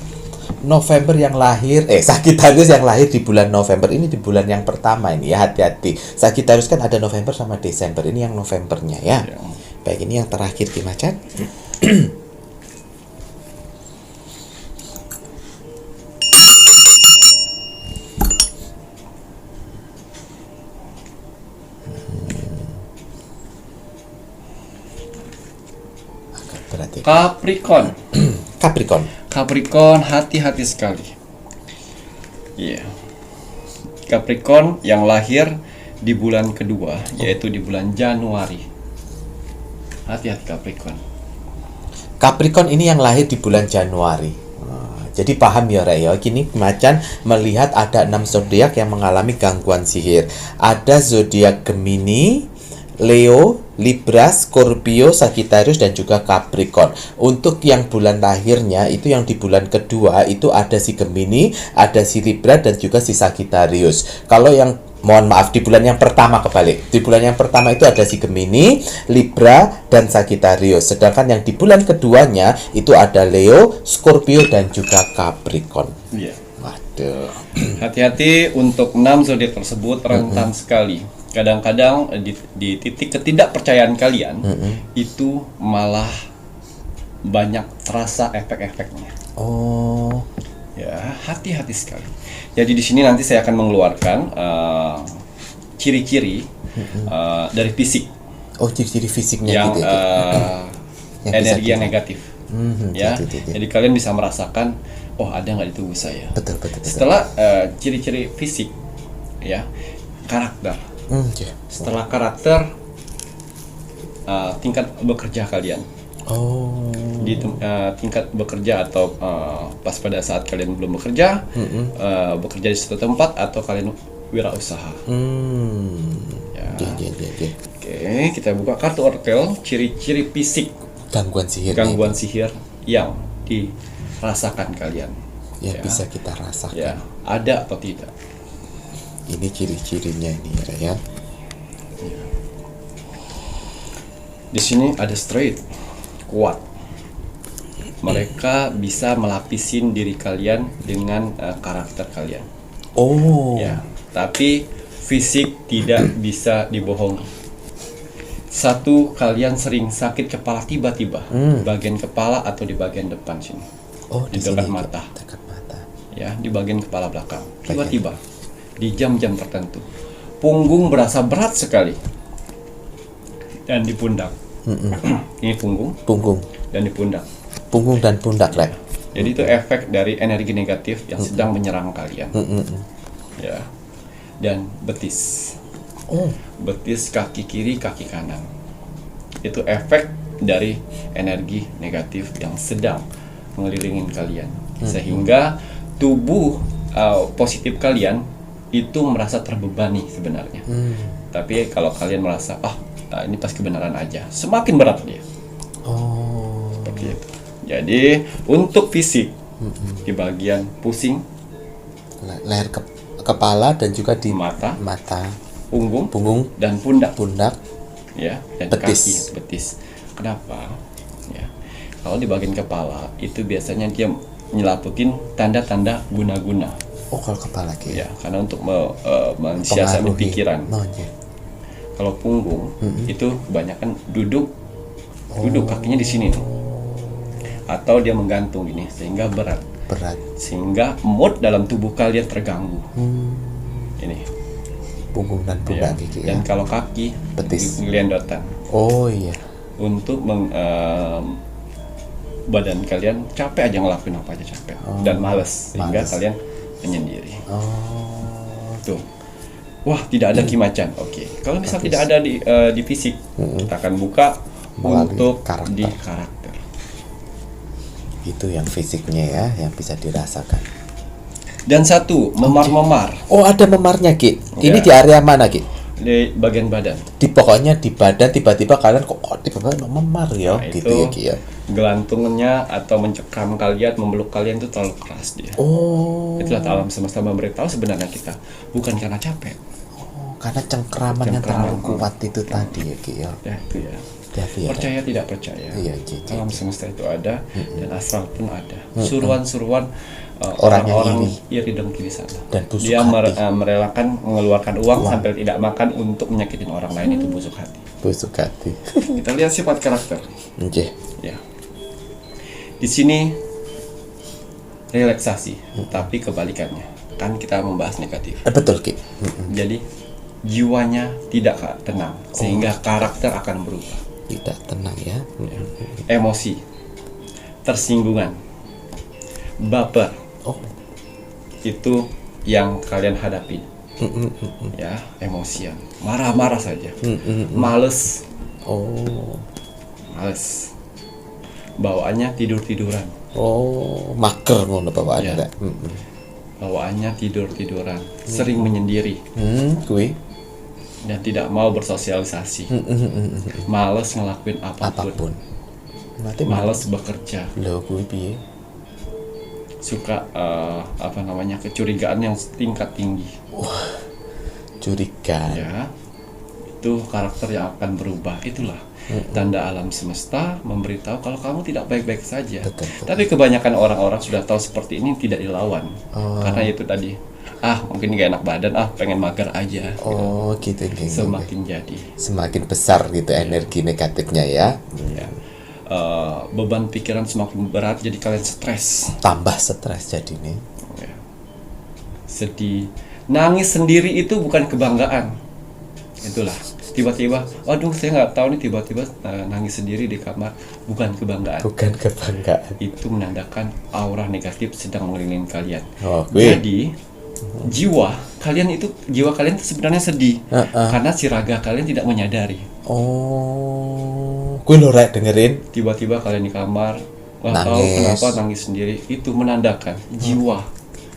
November yang lahir Sagittarius yang lahir di bulan November. Ini di bulan yang pertama ini ya, hati-hati. Sagittarius kan ada November sama Desember. Ini yang Novembernya ya. Baik, ini yang terakhir Kim Macan. Capricorn, hati-hati sekali. Iya. Capricorn yang lahir di bulan kedua, yaitu di bulan Januari. Hati-hati Capricorn. Capricorn ini yang lahir di bulan Januari. Jadi paham ya, Rey. Kini Macan melihat ada 6 zodiak yang mengalami gangguan sihir. Ada zodiak Gemini, Leo, Libra, Scorpio, Sagittarius, dan juga Capricorn. Untuk yang bulan lahirnya itu yang di bulan kedua itu ada si Gemini, ada si Libra, dan juga si Sagittarius. Kalau yang mohon maaf di bulan yang pertama kebalik. Di bulan yang pertama itu ada si Gemini, Libra, dan Sagittarius. Sedangkan yang di bulan keduanya itu ada Leo, Scorpio, dan juga Capricorn. Iya. Waduh. Hati-hati untuk 6 zodiak tersebut rentan sekali. Kadang-kadang di titik ketidakpercayaan kalian itu malah banyak terasa efek-efeknya. Oh, ya hati-hati sekali. Jadi di sini nanti saya akan mengeluarkan ciri-ciri dari fisik. Oh, ciri-ciri fisiknya yang gitu ya. Yang bisa energi yang kita- negatif. Ya, gitu. jadi kalian bisa merasakan, oh ada nggak di tubuh saya. Betul. Setelah ciri-ciri fisik, ya, karakter. Oke. Setelah karakter, tingkat bekerja kalian. Oh. Di tingkat bekerja atau pas pada saat kalian belum bekerja, bekerja di suatu tempat atau kalian wirausaha. Ya. Oke. Oke, kita buka kartu orakel ciri-ciri fisik Gangguan sihir. gangguan sihir yang dirasakan kalian. Yang Ya. bisa kita rasakan. Ya, ada atau tidak? Ini ciri-cirinya ini ya. Di sini ada straight, kuat. Mereka bisa melapisin diri kalian dengan karakter kalian. Oh. Ya, tapi fisik tidak bisa dibohongi. Satu, kalian sering sakit kepala tiba-tiba, bagian kepala atau di bagian depan sini. Oh, Di di dekat sini mata. Dekat mata. Ya, di bagian kepala belakang. Tiba-tiba di jam-jam tertentu, punggung berasa berat sekali dan di pundak. Ini punggung Punggung dan di pundak. dan pundak, Rek. Jadi itu efek dari energi negatif yang sedang menyerang kalian. Ya. Dan betis. Oh. Betis kaki kiri, kaki kanan. Itu efek dari energi negatif yang sedang mengelilingi kalian. Sehingga tubuh positif kalian itu merasa terbebani sebenarnya. Tapi kalau kalian merasa, ini pas kebenaran aja, semakin berat dia. Oh. Seperti itu. Jadi untuk fisik di bagian pusing, Leher kepala dan juga di mata, punggung punggung dan pundak, ya, dan betis. kaki, betis. Kenapa? Ya, kalau di bagian kepala itu biasanya dia nyelaputin tanda-tanda guna-guna. Oh, kalau kepala gitu. Ya, karena untuk mensiasati Pengaruhi. pikiran. Oh, iya. Kalau punggung itu kebanyakan duduk kakinya di sini nih. Atau dia menggantung ini sehingga berat, sehingga mood dalam tubuh kalian terganggu. Ini Punggung dan ya. pundak gitu ya. Dan kalau kaki Betis. gelendotan Oh iya. untuk badan kalian capek aja ngelakuin apa aja capek dan males sehingga Males. kalian menyendiri. Oh. Tuh. Wah, tidak ada kimacan. Oke. Kalau misal tidak ada di fisik, kita akan buka Melalui untuk karakter. di karakter. Itu yang fisiknya ya, yang bisa dirasakan. Dan satu, memar-memar Oh, ada memarnya, Ki. Ini Ya. di area mana, Ki? di bagian badan. Pokoknya di badan tiba-tiba kalian kok tiba-tiba memar ya, Nah, gitu itu ya, Ki ya. gelantungnya atau mencekam kalian, memeluk kalian itu terlalu keras dia. Oh. Itulah alam semesta memberitahu sebenarnya kita bukan karena capek. Karena cengkraman yang terlalu kuat itu tadi ya, Ki ya. Ya itu ya. Jadi ya. Percaya tidak percaya. Iya, Ki. Alam semesta itu ada dan astral pun ada. Suruhan-suruan Orang yang orang-orang iri dengki di sana. Dan busuk Dia hati. merelakan mengeluarkan uang sampai tidak makan untuk menyakitin orang lain, itu busuk hati. Busuk hati. Kita lihat sifat karakter. Oke. Ya. Di sini relaksasi, tapi kebalikannya. Kan kita membahas negatif. Betul, Ki. Jadi jiwanya tidak tenang sehingga karakter akan berubah. Tidak tenang ya. Emosi, tersinggungan, baper, Oh. itu yang kalian hadapi. Ya, emosian, marah-marah saja, males, Oh. bawaannya tidur-tiduran, Oh, mager ngono bawaannya, Ya. Rek. bawaannya tidur-tiduran, sering menyendiri Kuwi dan tidak mau bersosialisasi, males ngelakuin apapun, Berarti males bekerja, lho kuwi piye? suka kecurigaan yang tingkat tinggi. Curiga. Ya, itu karakter yang akan berubah. Itulah tanda alam semesta memberitahu kalau kamu tidak baik-baik saja. Betul. Tapi kebanyakan orang-orang sudah tahu seperti ini tidak dilawan. Karena itu tadi, mungkin gak enak badan, pengen mager aja. Oh, gitu. Semakin jadi, Semakin besar gitu energi negatifnya ya. ya, beban pikiran semakin berat, jadi kalian stres, Tambah stres jadi nih. ya. Sedih, nangis sendiri itu bukan kebanggaan. Itulah tiba-tiba, waduh saya nggak tahu nih, tiba-tiba nangis sendiri di kamar, bukan kebanggaan. Bukan kebanggaan. Itu menandakan aura negatif sedang mengelilingi kalian. Oh, gue. Jadi jiwa kalian itu sebenarnya sedih karena si raga kalian tidak menyadari. Oh, gue lo rek dengerin. Tiba-tiba kalian di kamar, nggak tahu Nangis. kenapa nangis sendiri. Itu menandakan jiwa.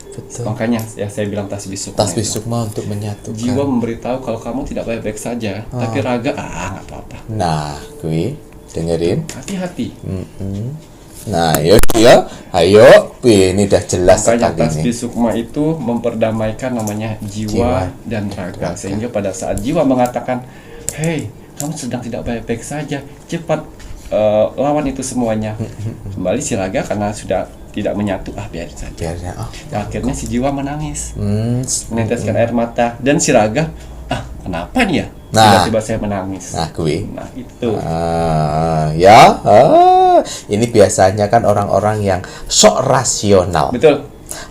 Betul. Makanya ya saya bilang tasbih sukma. Tasbih sukma untuk menyatukan. Jiwa memberitahu kalau kamu tidak baik-baik saja, tapi raga nggak apa-apa. Nah, gue dengerin. Hati-hati. Nah, ayo, ini udah jelas Makanya sekali tasbih nih. sukma itu memperdamaikan namanya jiwa dan raga, sehingga pada saat jiwa mengatakan, hey, kamu sedang tidak baik-baik saja, cepat lawan itu semuanya. Kembali si raga karena sudah tidak menyatu, biarin saja. Biarnya, Akhirnya si jiwa menangis, meneteskan air mata, dan si raga, kenapa nih ya? Nah. Tiba-tiba saya menangis. Nah, gue. Nah, itu. Ini biasanya kan orang-orang yang sok rasional. Betul.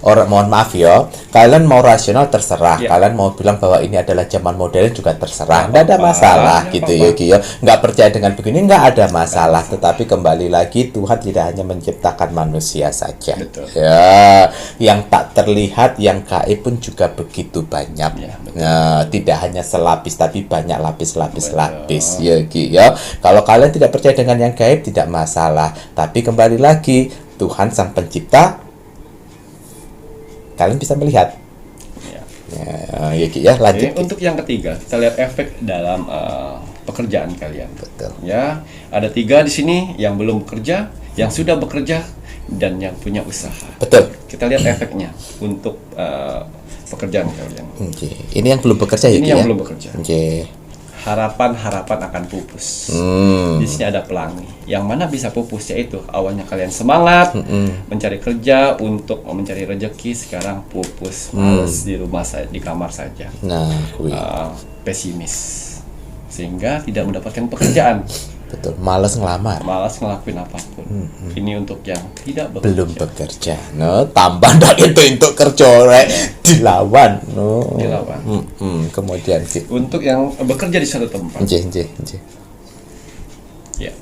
Orang, mohon maaf ya, kalian mau rasional terserah, Ya. kalian mau bilang bahwa ini adalah zaman modern juga terserah, Nggak nggak ada apa-apa, masalah nggak gitu apa-apa. ya, Ki, ya. Nggak percaya dengan begini nggak ada masalah, tetapi kembali lagi Tuhan tidak hanya menciptakan manusia saja, Betul. ya, yang tak terlihat, yang gaib pun juga begitu banyak. Ya, betul. Nah, tidak hanya selapis tapi banyak lapis-lapis ya, Ki, ya. Kalau kalian tidak percaya dengan yang gaib tidak masalah, tapi kembali lagi Tuhan sang pencipta kalian bisa melihat. Ya. Ya, Ki, ya, lanjut. Oke, Ki. untuk yang ketiga, kita lihat efek dalam pekerjaan kalian. Betul. Ya, ada 3 di sini yang belum bekerja, yang sudah bekerja, dan yang punya usaha. Betul. Kita lihat efeknya untuk pekerjaan kalian. Oke. Ini yang belum bekerja ya, Ini Ki, yang ya? belum bekerja. Oke. Harapan-harapan akan pupus. Hmm. Di sini ada pelangi. Yang mana bisa pupus, yaitu awalnya kalian semangat mencari kerja untuk mencari rezeki, sekarang pupus, males di rumah di kamar saja. Nah, gue. Pesimis, sehingga tidak mendapatkan pekerjaan, Betul. Males ngelamar. malas ngelakuin apapun. Ini untuk yang tidak bekerja. Belum bekerja. No, tambah ndak itu untuk kerja rek dilawan. No. Dilawan. Kemudian Ki. Untuk yang bekerja di suatu tempat, Nggih. ya,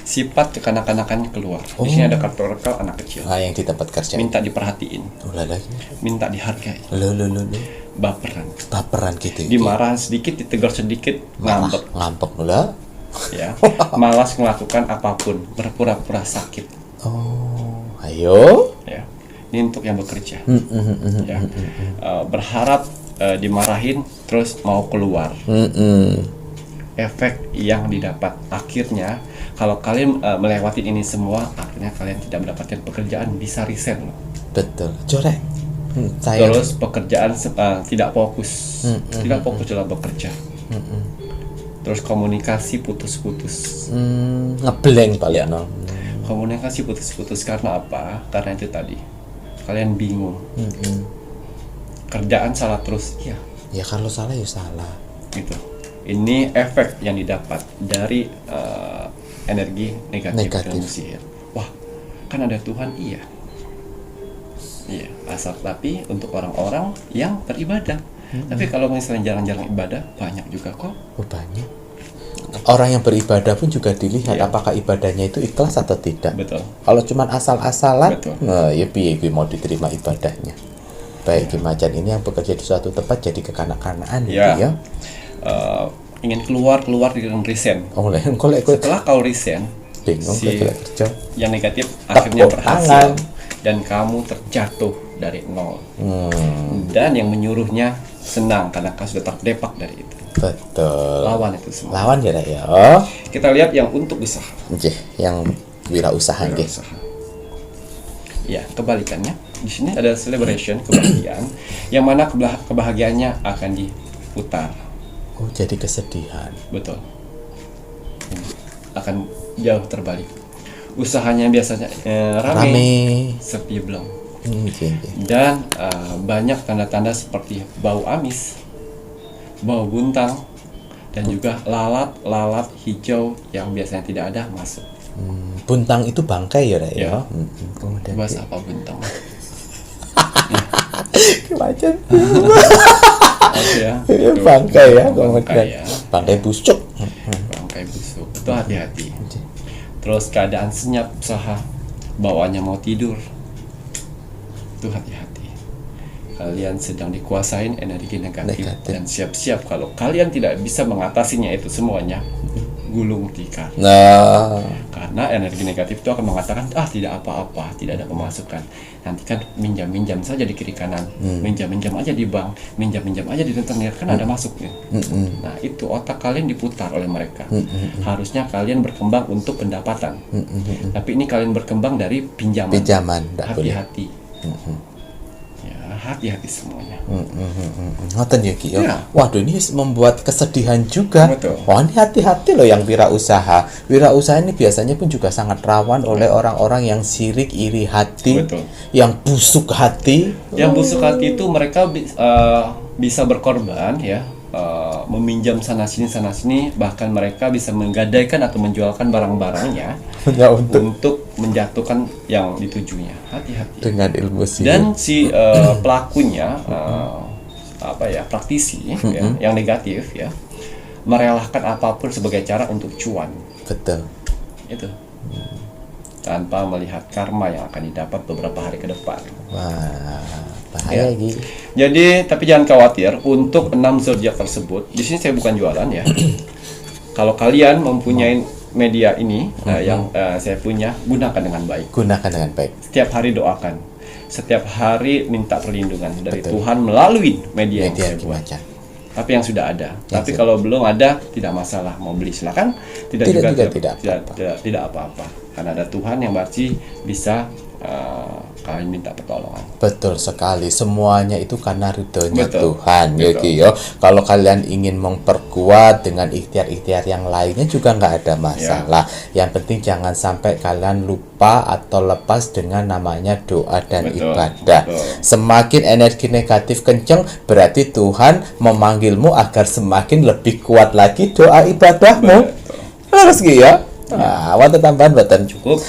sifat kekanak-kanakannya keluar. Di sini ada kartu rekal anak kecil, Yang di tempat kerja. minta diperhatiin, Lagi. minta dihargai, Lo. baperan, Baperan gitu. Ki. dimarahan sedikit, ditegur sedikit, ngambek, Ngambek mula. ya, malas melakukan apapun, berpura-pura sakit, Ayo. ya. Ini untuk yang bekerja, ya. Berharap dimarahin, terus mau keluar. Efek yang didapat akhirnya, kalau kalian melewati ini semua, akhirnya kalian tidak mendapatkan pekerjaan, bisa resign loh. Betul. Corek. Saya Terus pekerjaan tidak fokus, tidak fokus dalam bekerja. Terus komunikasi putus-putus. ngeblank paling no. Komunikasi putus-putus karena apa? Karena itu tadi, kalian bingung. Kerjaan salah terus, iya, Ya kalau salah ya salah. gitu. Ini efek yang didapat dari energi negatif ilmu sihir. Wah, kan ada Tuhan, iya. Iya, asal tapi untuk orang-orang yang beribadah. Tapi kalau misalnya jarang-jarang ibadah, banyak juga kok. Banyak. Orang yang beribadah pun juga dilihat Iya. apakah ibadahnya itu ikhlas atau tidak. Betul. Kalau cuma asal-asalan, Betul. nah, ya piye gue mau diterima ibadahnya. Baik Ki Macan ini yang bekerja di suatu tempat jadi kekanak-kanakan Ya. ya. Ingin keluar dengan resign. Oh, engko lek kowe Setelah kau resign, bingung si kowe kerja. yang negatif akhirnya Tepuk berhasil tangan. dan kamu terjatuh dari nol. Dan yang menyuruhnya senang karena kau sudah terdepak dari itu. Betul. Lawan itu semua. Lawan ya, Rek, ya. Kita lihat yang untuk usaha. Nggih, yang wirausaha nggih. Usaha. Ya, kebalikannya. Di sini ada celebration, kebahagiaan, yang mana kebahagiaannya akan diputar. Oh, jadi kesedihan. Betul. Akan jauh terbalik. Usahanya biasanya rame, sepi belum. Nggih. Dan banyak tanda-tanda seperti bau amis, bau buntang, dan juga lalat hijau yang biasanya tidak ada masuk. Buntang itu bangkai ya, Rek, ya. Ya. Kemudian Bahasa apa buntang? Ki Macan. Oke ya. Bangkai ya, Bangkai ya. bangkai busuk. Bangkai busuk. Itu hati-hati. Terus keadaan senyap usaha, bawaannya mau tidur. Itu hati-hati. Kalian sedang dikuasain energi negatif. Dan siap-siap kalau kalian tidak bisa mengatasinya itu semuanya, gulung tikar. Nah, Karena energi negatif itu akan mengatakan, tidak apa-apa, tidak ada pemasukan. Nanti kan minjam-minjam saja di kiri kanan, minjam-minjam aja di bank, minjam-minjam aja di rentenir, kan ada masuknya. Nah, itu otak kalian diputar oleh mereka. Harusnya kalian berkembang untuk pendapatan. Tapi ini kalian berkembang dari pinjaman. Hati-hati. Ya, hati-hati semuanya. Ngoten ya Ki. Ya. Waduh, ini membuat kesedihan juga. Betul. Wah, ini hati-hati loh yang wirausaha. Wirausaha ini biasanya pun juga sangat rawan oleh orang-orang yang sirik, iri hati, Betul. yang busuk hati. Yang busuk hati itu mereka bisa berkorban ya, meminjam sana sini, bahkan mereka bisa menggadaikan atau menjualkan barang-barangnya Ya, untuk menjatuhkan yang ditujunya. Hati-hati. dengan ilmu sihir. Dan si pelakunya praktisi ya, yang negatif ya, merelakan apapun sebagai cara untuk cuan. Betul. Itu. Tanpa melihat karma yang akan didapat beberapa hari ke depan. Wah, bahaya Ya. Ki. Jadi, tapi jangan khawatir untuk 6 zodiak tersebut. Di sini saya bukan jualan ya. Kalau kalian mempunyai media ini yang saya punya, gunakan dengan baik. Gunakan dengan baik. Setiap hari doakan. Setiap hari minta perlindungan dari Betul. Tuhan melalui media yang Media saya buat. Ki Macan. Tapi yang sudah ada. Tapi sudah. kalau belum ada, tidak masalah. Mau beli silakan. Tidak Tidak apa-apa. Karena ada Tuhan yang berarti bisa kalian minta pertolongan. Betul sekali, semuanya itu karena ridhonya Betul. Tuhan ya Betul. Ki, yo. Kalau kalian ingin memperkuat dengan ikhtiar-ikhtiar yang lainnya juga nggak ada masalah. Yang penting jangan sampai kalian lupa atau lepas dengan namanya doa dan Betul. ibadah. Betul. Semakin energi negatif kenceng, berarti Tuhan memanggilmu agar semakin lebih kuat lagi doa ibadahmu. Betul. Harus Ki ya. Nah, wonten tambahan mboten? Cukup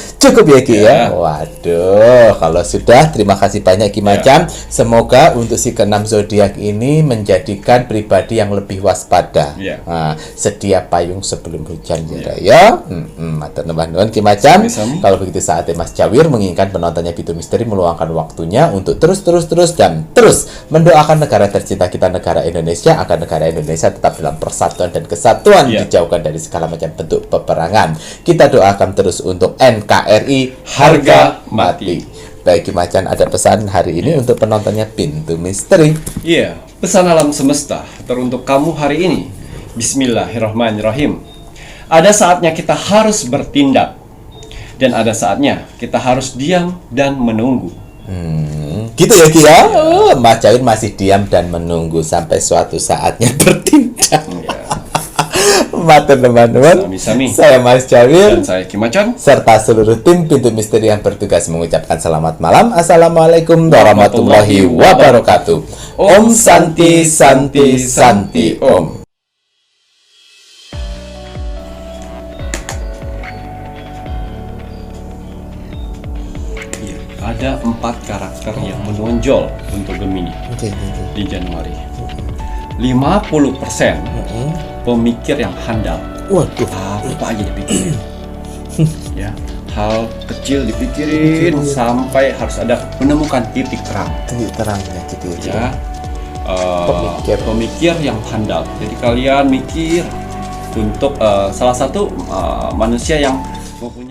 ya Ki ya. Ya. Waduh, kalau sudah terima kasih banyak Ki Macam. Semoga untuk si keenam zodiak ini menjadikan pribadi yang lebih waspada. Ya. Nah, sedia payung sebelum hujan ya. Matur nuwun Ki Macam. Sama-sama. Kalau begitu saatnya Mas Jawir menginginkan penontonnya Pitu Misteri meluangkan waktunya untuk terus mendoakan negara tercinta kita, negara Indonesia, agar negara Indonesia tetap dalam persatuan dan kesatuan, Ya. dijauhkan dari segala macam bentuk peperangan. Kita doakan terus untuk NKRI Harga mati. Baik Ki Macan, ada pesan hari ini untuk penontonnya Pintu Misteri. Iya, pesan alam semesta teruntuk kamu hari ini. Bismillahirrahmanirrahim. Ada saatnya kita harus bertindak, dan ada saatnya kita harus diam dan menunggu. Gitu ya Ki ya. Mas Jawir masih diam dan menunggu sampai suatu saatnya bertindak. Ya. Matur teman-teman. Sami-sami. Saya Mas Jawir Dan saya Ki Macan. serta seluruh tim Pintu Misteri yang bertugas mengucapkan selamat malam. Assalamualaikum warahmatullahi wabarakatuh. Om Santi Santi Santi Om. Iya, ada 4 karakter yang menonjol untuk Gemini di Januari. 50% pemikir yang handal. Waduh. Apa aja dipikirin. Ya, hal kecil dipikirin sampai harus ada menemukan titik terang. Titik terangnya gitu Ya, Pemikir. yang handal. Jadi kalian mikir untuk salah satu manusia yang mempunyai